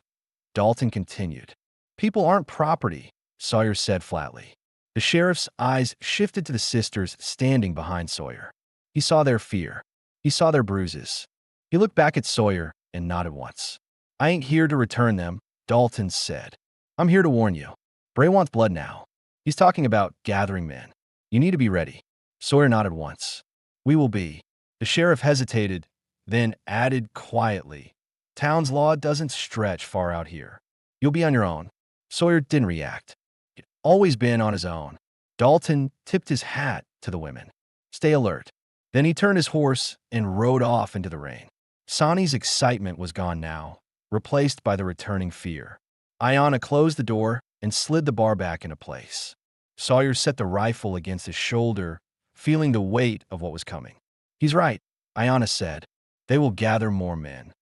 Dalton continued. "People aren't property," Sawyer said flatly. The sheriff's eyes shifted to the sisters standing behind Sawyer. He saw their fear. He saw their bruises. He looked back at Sawyer and nodded once. "I ain't here to return them," Dalton said. "I'm here to warn you. Bray wants blood now. He's talking about gathering men. You need to be ready." Sawyer nodded once. "We will be." The sheriff hesitated, then added quietly, "Town's law doesn't stretch far out here. You'll be on your own." Sawyer didn't react. He'd always been on his own. Dalton tipped his hat to the women. "Stay alert." Then he turned his horse and rode off into the rain. Sani's excitement was gone now, replaced by the returning fear. Ayanna closed the door and slid the bar back into place. Sawyer set the rifle against his shoulder, feeling the weight of what was coming. He's right, Ayanna said. They will gather more men.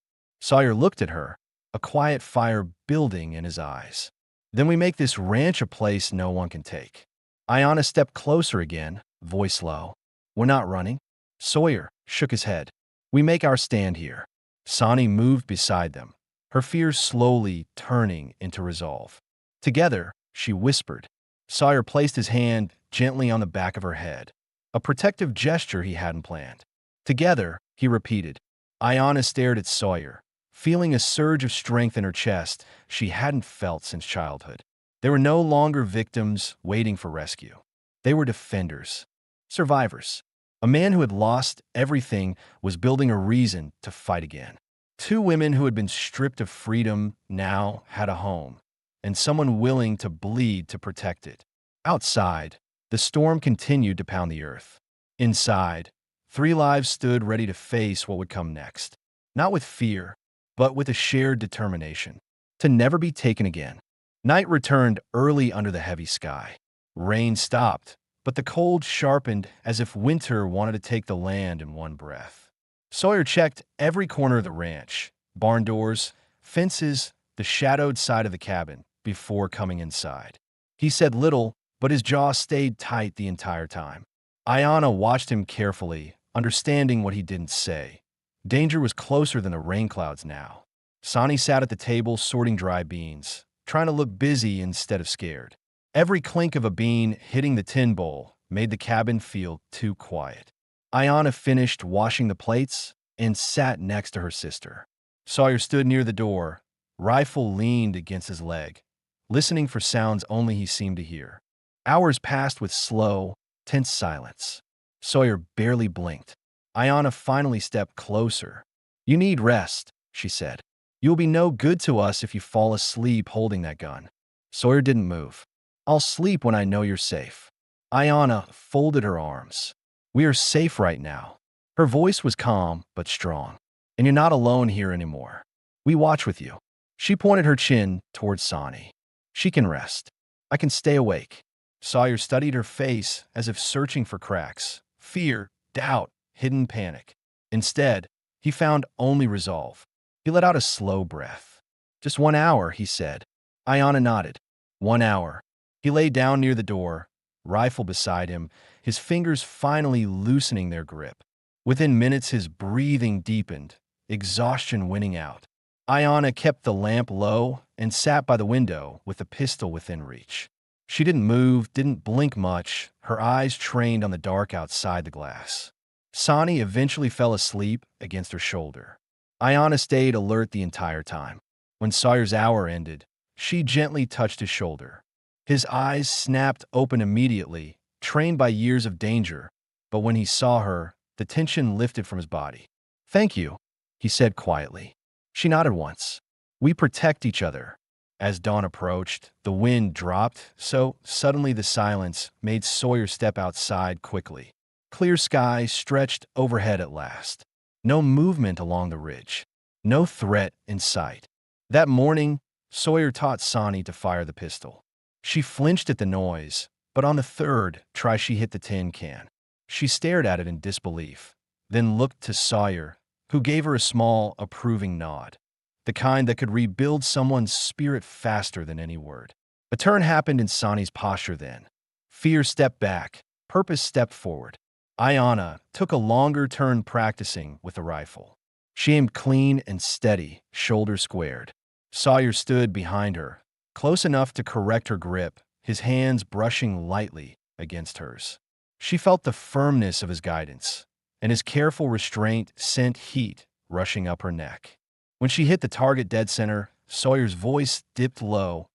Sawyer looked at her, a quiet fire building in his eyes. Then we make this ranch a place no one can take. Ayanna stepped closer again, voice low. We're not running. Sawyer shook his head. We make our stand here. Sonny moved beside them, her fears slowly turning into resolve. Together, she whispered. Sawyer placed his hand gently on the back of her head, a protective gesture he hadn't planned. Together, he repeated. Ayanna stared at Sawyer, feeling a surge of strength in her chest she hadn't felt since childhood. They were no longer victims waiting for rescue. They were defenders, survivors. A man who had lost everything was building a reason to fight again. Two women who had been stripped of freedom now had a home, and someone willing to bleed to protect it. Outside, the storm continued to pound the earth. Inside, three lives stood ready to face what would come next. Not with fear, but with a shared determination to never be taken again. Night returned early under the heavy sky. Rain stopped, but the cold sharpened as if winter wanted to take the land in one breath. Sawyer checked every corner of the ranch, barn doors, fences, the shadowed side of the cabin, before coming inside. He said little, but his jaw stayed tight the entire time. Ayanna watched him carefully, understanding what he didn't say. Danger was closer than the rain clouds now. Sonny sat at the table sorting dry beans, trying to look busy instead of scared. Every clink of a bean hitting the tin bowl made the cabin feel too quiet. Ayanna finished washing the plates and sat next to her sister. Sawyer stood near the door, rifle leaned against his leg, listening for sounds only he seemed to hear. Hours passed with slow, tense silence. Sawyer barely blinked. Ayanna finally stepped closer. You need rest, she said. You'll be no good to us if you fall asleep holding that gun. Sawyer didn't move. I'll sleep when I know you're safe. Ayanna folded her arms. We are safe right now. Her voice was calm but strong. And you're not alone here anymore. We watch with you. She pointed her chin towards Sonny. She can rest. I can stay awake. Sawyer studied her face as if searching for cracks, fear, doubt, hidden panic. Instead, he found only resolve. He let out a slow breath. Just 1 hour, he said. Ayanna nodded. 1 hour. He lay down near the door, rifle beside him, his fingers finally loosening their grip. Within minutes, his breathing deepened, exhaustion winning out. Ayanna kept the lamp low and sat by the window with the pistol within reach. She didn't move, didn't blink much, her eyes trained on the dark outside the glass. Sonny eventually fell asleep against her shoulder. Ayanna stayed alert the entire time. When Sawyer's hour ended, she gently touched his shoulder. His eyes snapped open immediately, trained by years of danger, but when he saw her, the tension lifted from his body. Thank you, he said quietly. She nodded once. We protect each other. As dawn approached, the wind dropped, so suddenly the silence made Sawyer step outside quickly. Clear sky stretched overhead at last. No movement along the ridge. No threat in sight. That morning, Sawyer taught Sonny to fire the pistol. She flinched at the noise, but on the third try she hit the tin can. She stared at it in disbelief, then looked to Sawyer, who gave her a small, approving nod. The kind that could rebuild someone's spirit faster than any word. A turn happened in Sonny's posture then. Fear stepped back, purpose stepped forward. Ayanna took a longer turn practicing with a rifle. She aimed clean and steady, shoulders squared. Sawyer stood behind her, close enough to correct her grip, his hands brushing lightly against hers. She felt the firmness of his guidance, and his careful restraint sent heat rushing up her neck. When she hit the target dead center, Sawyer's voice dipped low.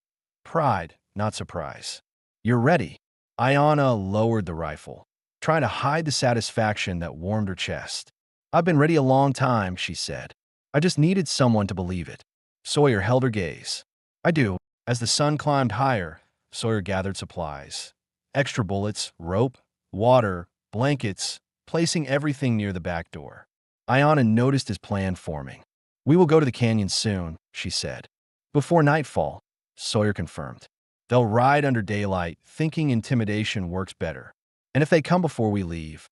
Pride, not surprise. You're ready. Ayanna lowered the rifle, trying to hide the satisfaction that warmed her chest. I've been ready a long time, she said. I just needed someone to believe it. Sawyer held her gaze. I do. As the sun climbed higher, Sawyer gathered supplies. Extra bullets, rope, water, blankets, placing everything near the back door. Ayanna noticed his plan forming. We will go to the canyon soon, she said. Before nightfall, Sawyer confirmed. They'll ride under daylight, thinking intimidation works better. And if they come before we leave?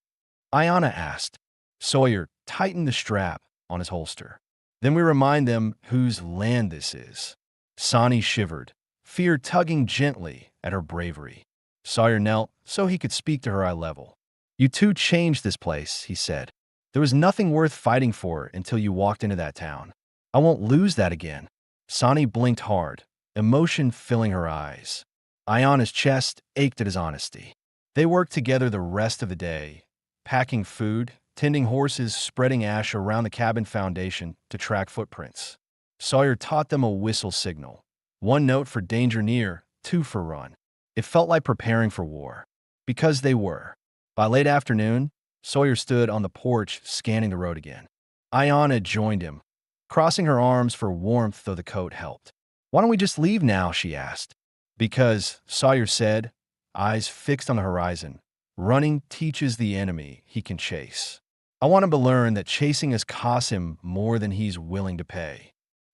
Ayanna asked. Sawyer tightened the strap on his holster. Then we remind them whose land this is. Sonny shivered, fear tugging gently at her bravery. Sawyer knelt so he could speak to her eye level. You two changed this place, he said. There was nothing worth fighting for until you walked into that town. I won't lose that again. Sonny blinked hard, emotion filling her eyes. Ayana's chest ached at his honesty. They worked together the rest of the day, packing food, tending horses, spreading ash around the cabin foundation to track footprints. Sawyer taught them a whistle signal. One note for danger near, two for run. It felt like preparing for war. Because they were. By late afternoon, Sawyer stood on the porch scanning the road again. Ayana joined him, crossing her arms for warmth though the coat helped. Why don't we just leave now, she asked. Because, Sawyer said, eyes fixed on the horizon, running teaches the enemy he can chase. I want him to learn that chasing us costs him more than he's willing to pay.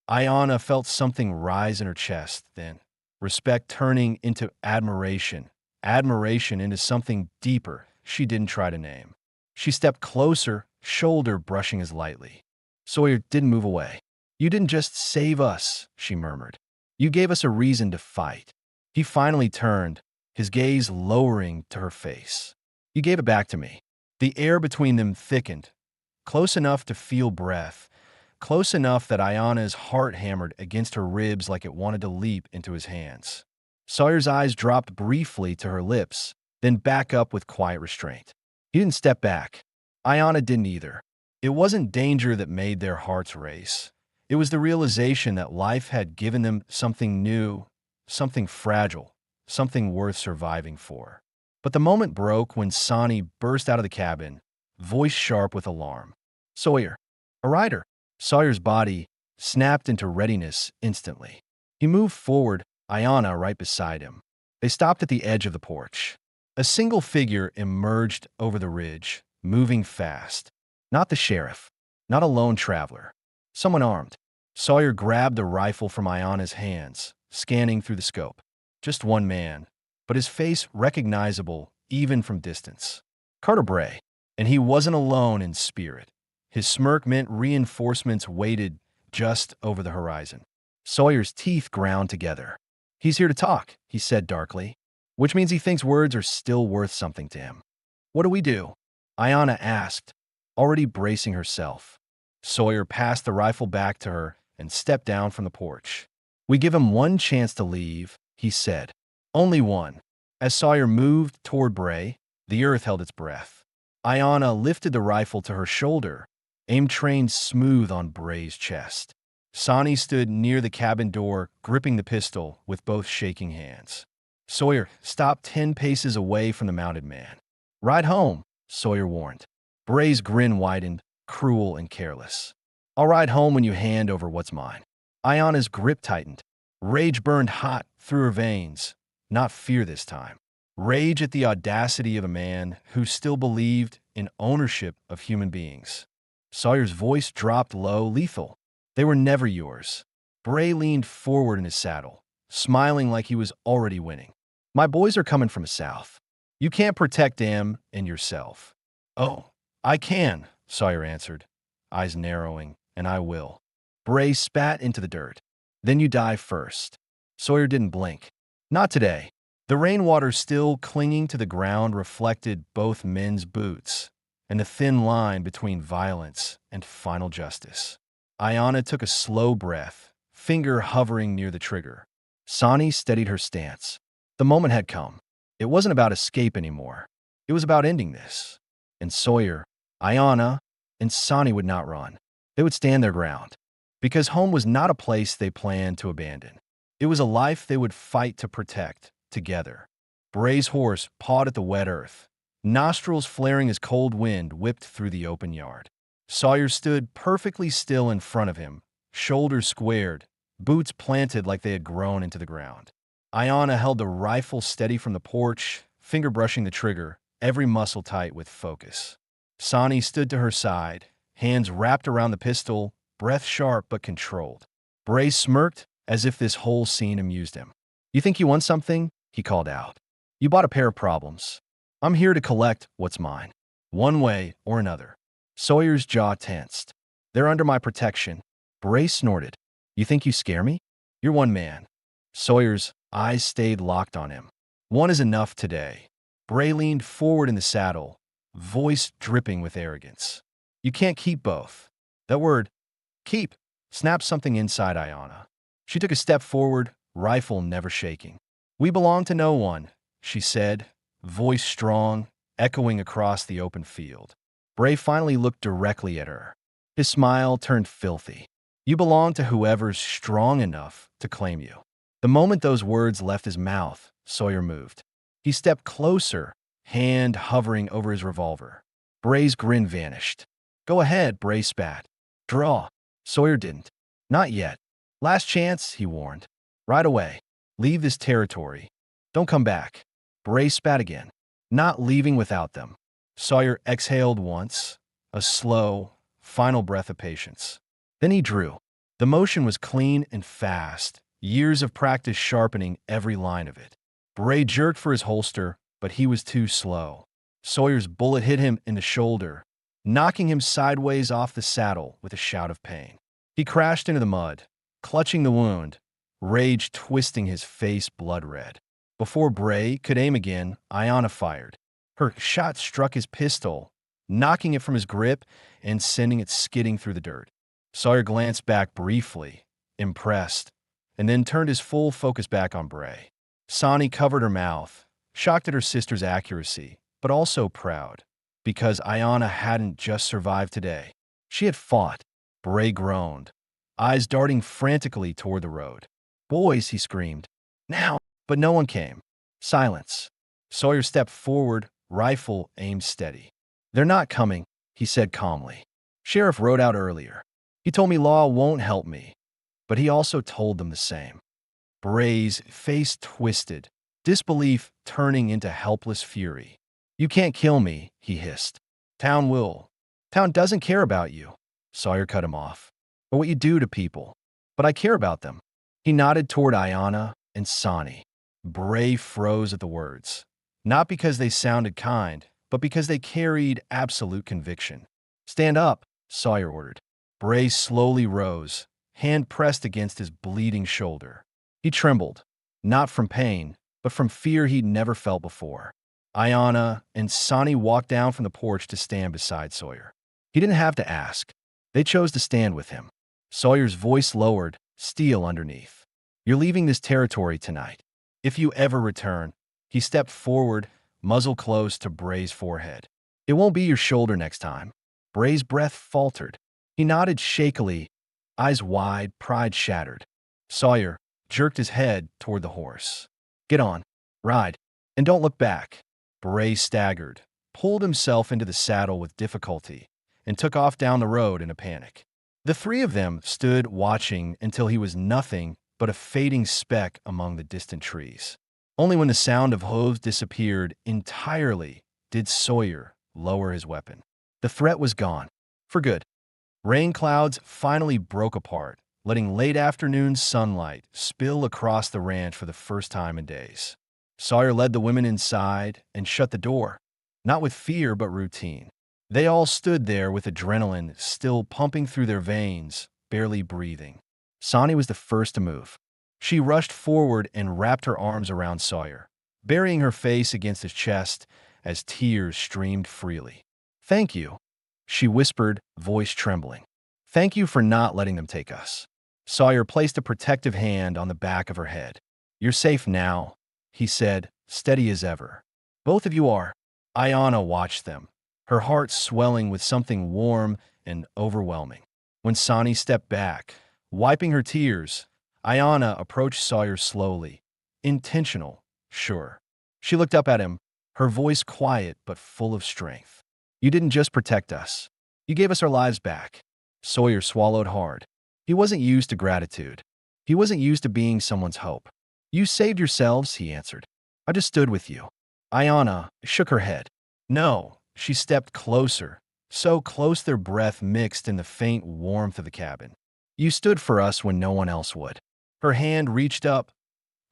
Ayana felt something rise in her chest then, respect turning into admiration, admiration into something deeper she didn't try to name. She stepped closer, shoulder brushing as lightly. Sawyer didn't move away. You didn't just save us, she murmured. You gave us a reason to fight. He finally turned, his gaze lowering to her face. You gave it back to me. The air between them thickened, close enough to feel breath, close enough that Ayana's heart hammered against her ribs like it wanted to leap into his hands. Sawyer's eyes dropped briefly to her lips, then back up with quiet restraint. He didn't step back. Ayana didn't either. It wasn't danger that made their hearts race. It was the realization that life had given them something new, something fragile, something worth surviving for. But the moment broke when Sonny burst out of the cabin, voice sharp with alarm. Sawyer, a rider. Sawyer's body snapped into readiness instantly. He moved forward, Ayana right beside him. They stopped at the edge of the porch. A single figure emerged over the ridge, moving fast. Not the sheriff, not a lone traveler. Someone armed. Sawyer grabbed the rifle from Ayana's hands, scanning through the scope. Just one man, but his face recognizable even from distance. Carter Bray, and he wasn't alone in spirit. His smirk meant reinforcements waited just over the horizon. Sawyer's teeth ground together. He's here to talk, he said darkly, which means he thinks words are still worth something to him. What do we do? Ayana asked, already bracing herself. Sawyer passed the rifle back to her and stepped down from the porch. We give him one chance to leave, he said. Only one. As Sawyer moved toward Bray, the earth held its breath. Ayana lifted the rifle to her shoulder, aim trained smooth on Bray's chest. Sonny stood near the cabin door, gripping the pistol with both shaking hands. Sawyer stopped 10 paces away from the mounted man. Ride home, Sawyer warned. Bray's grin widened, cruel and careless. I'll ride home when you hand over what's mine. Ayana's grip tightened. Rage burned hot through her veins. Not fear this time. Rage at the audacity of a man who still believed in ownership of human beings. Sawyer's voice dropped low, lethal. They were never yours. Bray leaned forward in his saddle, smiling like he was already winning. My boys are coming from the south. You can't protect them and yourself. Oh, I can, Sawyer answered, eyes narrowing, and I will. Bray spat into the dirt. Then you die first. Sawyer didn't blink. Not today. The rainwater still clinging to the ground reflected both men's boots and the thin line between violence and final justice. Ayana took a slow breath, finger hovering near the trigger. Sonny steadied her stance. The moment had come. It wasn't about escape anymore. It was about ending this. And Sawyer, Ayana, and Sonny would not run. They would stand their ground. Because home was not a place they planned to abandon. It was a life they would fight to protect, together. Bray's horse pawed at the wet earth, nostrils flaring as cold wind whipped through the open yard. Sawyer stood perfectly still in front of him, shoulders squared, boots planted like they had grown into the ground. Ayana held the rifle steady from the porch, finger brushing the trigger, every muscle tight with focus. Sonny stood to her side, hands wrapped around the pistol, breath sharp but controlled. Bray smirked as if this whole scene amused him. You think you won something? He called out. You bought a pair of problems. I'm here to collect what's mine, one way or another. Sawyer's jaw tensed. They're under my protection. Bray snorted. You think you scare me? You're one man. Sawyer's eyes stayed locked on him. One is enough today. Bray leaned forward in the saddle, voice dripping with arrogance. You can't keep both. That word, keep, snapped something inside Ayanna. She took a step forward, rifle never shaking. We belong to no one, she said, voice strong, echoing across the open field. Bray finally looked directly at her. His smile turned filthy. You belong to whoever's strong enough to claim you. The moment those words left his mouth, Sawyer moved. He stepped closer, hand hovering over his revolver. Bray's grin vanished. Go ahead, Bray spat. Draw. Sawyer didn't. Not yet. Last chance, he warned. Right away. Leave this territory. Don't come back. Bray spat again. Not leaving without them. Sawyer exhaled once, a slow, final breath of patience. Then he drew. The motion was clean and fast, years of practice sharpening every line of it. Bray jerked for his holster, but he was too slow. Sawyer's bullet hit him in the shoulder, knocking him sideways off the saddle with a shout of pain. He crashed into the mud, clutching the wound, rage twisting his face blood red. Before Bray could aim again, Ayanna fired. Her shot struck his pistol, knocking it from his grip and sending it skidding through the dirt. Sawyer glanced back briefly, impressed, and then turned his full focus back on Bray. Sonny covered her mouth, shocked at her sister's accuracy, but also proud, because Ayanna hadn't just survived today. She had fought. Bray groaned, eyes darting frantically toward the road. Boys, he screamed. Now! But no one came. Silence. Sawyer stepped forward, rifle aimed steady. They're not coming, he said calmly. Sheriff rode out earlier. He told me law won't help me, but he also told them the same. Bray's face twisted, disbelief turning into helpless fury. You can't kill me, he hissed. Town will. Town doesn't care about you. Sawyer cut him off. Or what you do to people. But I care about them. He nodded toward Ayanna and Sonny. Bray froze at the words. Not because they sounded kind, but because they carried absolute conviction. Stand up, Sawyer ordered. Bray slowly rose, hand pressed against his bleeding shoulder. He trembled, not from pain, but from fear he'd never felt before. Ayanna and Sonny walked down from the porch to stand beside Sawyer. He didn't have to ask. They chose to stand with him. Sawyer's voice lowered, steel underneath. You're leaving this territory tonight. If you ever return, he stepped forward, muzzle close to Bray's forehead. It won't be your shoulder next time. Bray's breath faltered. He nodded shakily, eyes wide, pride shattered. Sawyer jerked his head toward the horse. Get on, ride, and don't look back. Bray staggered, pulled himself into the saddle with difficulty, and took off down the road in a panic. The three of them stood watching until he was nothing but a fading speck among the distant trees. Only when the sound of hooves disappeared entirely did Sawyer lower his weapon. The threat was gone, for good. Rain clouds finally broke apart, letting late afternoon sunlight spill across the ranch for the first time in days. Sawyer led the women inside and shut the door, not with fear but routine. They all stood there with adrenaline still pumping through their veins, barely breathing. Sonny was the first to move. She rushed forward and wrapped her arms around Sawyer, burying her face against his chest as tears streamed freely. Thank you, she whispered, voice trembling. Thank you for not letting them take us. Sawyer placed a protective hand on the back of her head. You're safe now, he said, steady as ever. Both of you are. Ayanna watched them, her heart swelling with something warm and overwhelming. When Sonny stepped back, wiping her tears, Ayanna approached Sawyer slowly, intentional, sure. She looked up at him, her voice quiet but full of strength. You didn't just protect us. You gave us our lives back. Sawyer swallowed hard. He wasn't used to gratitude. He wasn't used to being someone's hope. You saved yourselves, he answered. I just stood with you. Ayanna shook her head. No, she stepped closer, so close their breath mixed in the faint warmth of the cabin. You stood for us when no one else would. Her hand reached up,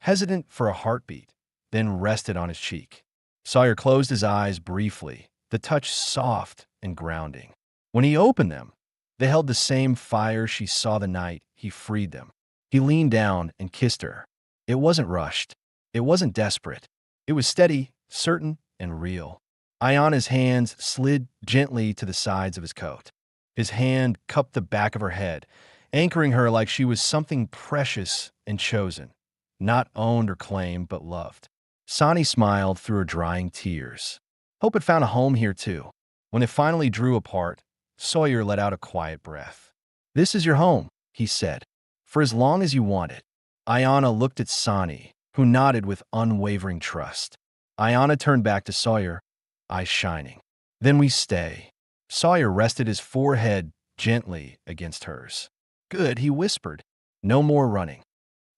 hesitant for a heartbeat, then rested on his cheek. Sawyer closed his eyes briefly, the touch soft and grounding. When he opened them, they held the same fire she saw the night he freed them. He leaned down and kissed her. It wasn't rushed. It wasn't desperate. It was steady, certain, and real. Ayana's hands slid gently to the sides of his coat. His hand cupped the back of her head, anchoring her like she was something precious and chosen, not owned or claimed, but loved. Sonny smiled through her drying tears. Hope it found a home here, too. When it finally drew apart, Sawyer let out a quiet breath. "This is your home," he said, "for as long as you want it." Ayana looked at Sonny, who nodded with unwavering trust. Ayana turned back to Sawyer, eyes shining. "Then we stay." Sawyer rested his forehead gently against hers. "Good," he whispered. "No more running."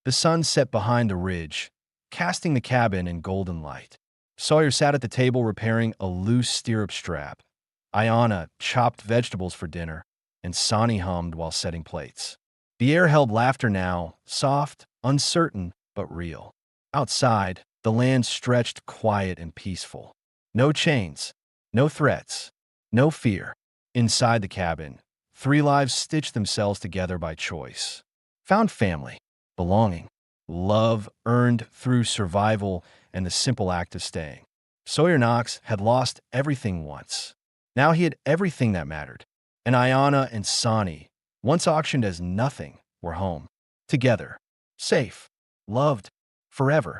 The sun set behind the ridge, casting the cabin in golden light. Sawyer sat at the table repairing a loose stirrup strap. Ayana chopped vegetables for dinner, and Sonny hummed while setting plates. The air held laughter now, soft, uncertain, but real. Outside, the land stretched quiet and peaceful. No chains, no threats, no fear. Inside the cabin, three lives stitched themselves together by choice. Found family, belonging, love earned through survival and the simple act of staying. Sawyer Knox had lost everything once. Now he had everything that mattered. And Ayana and Sonny, once auctioned as nothing, were home. Together. Safe. Loved. Forever.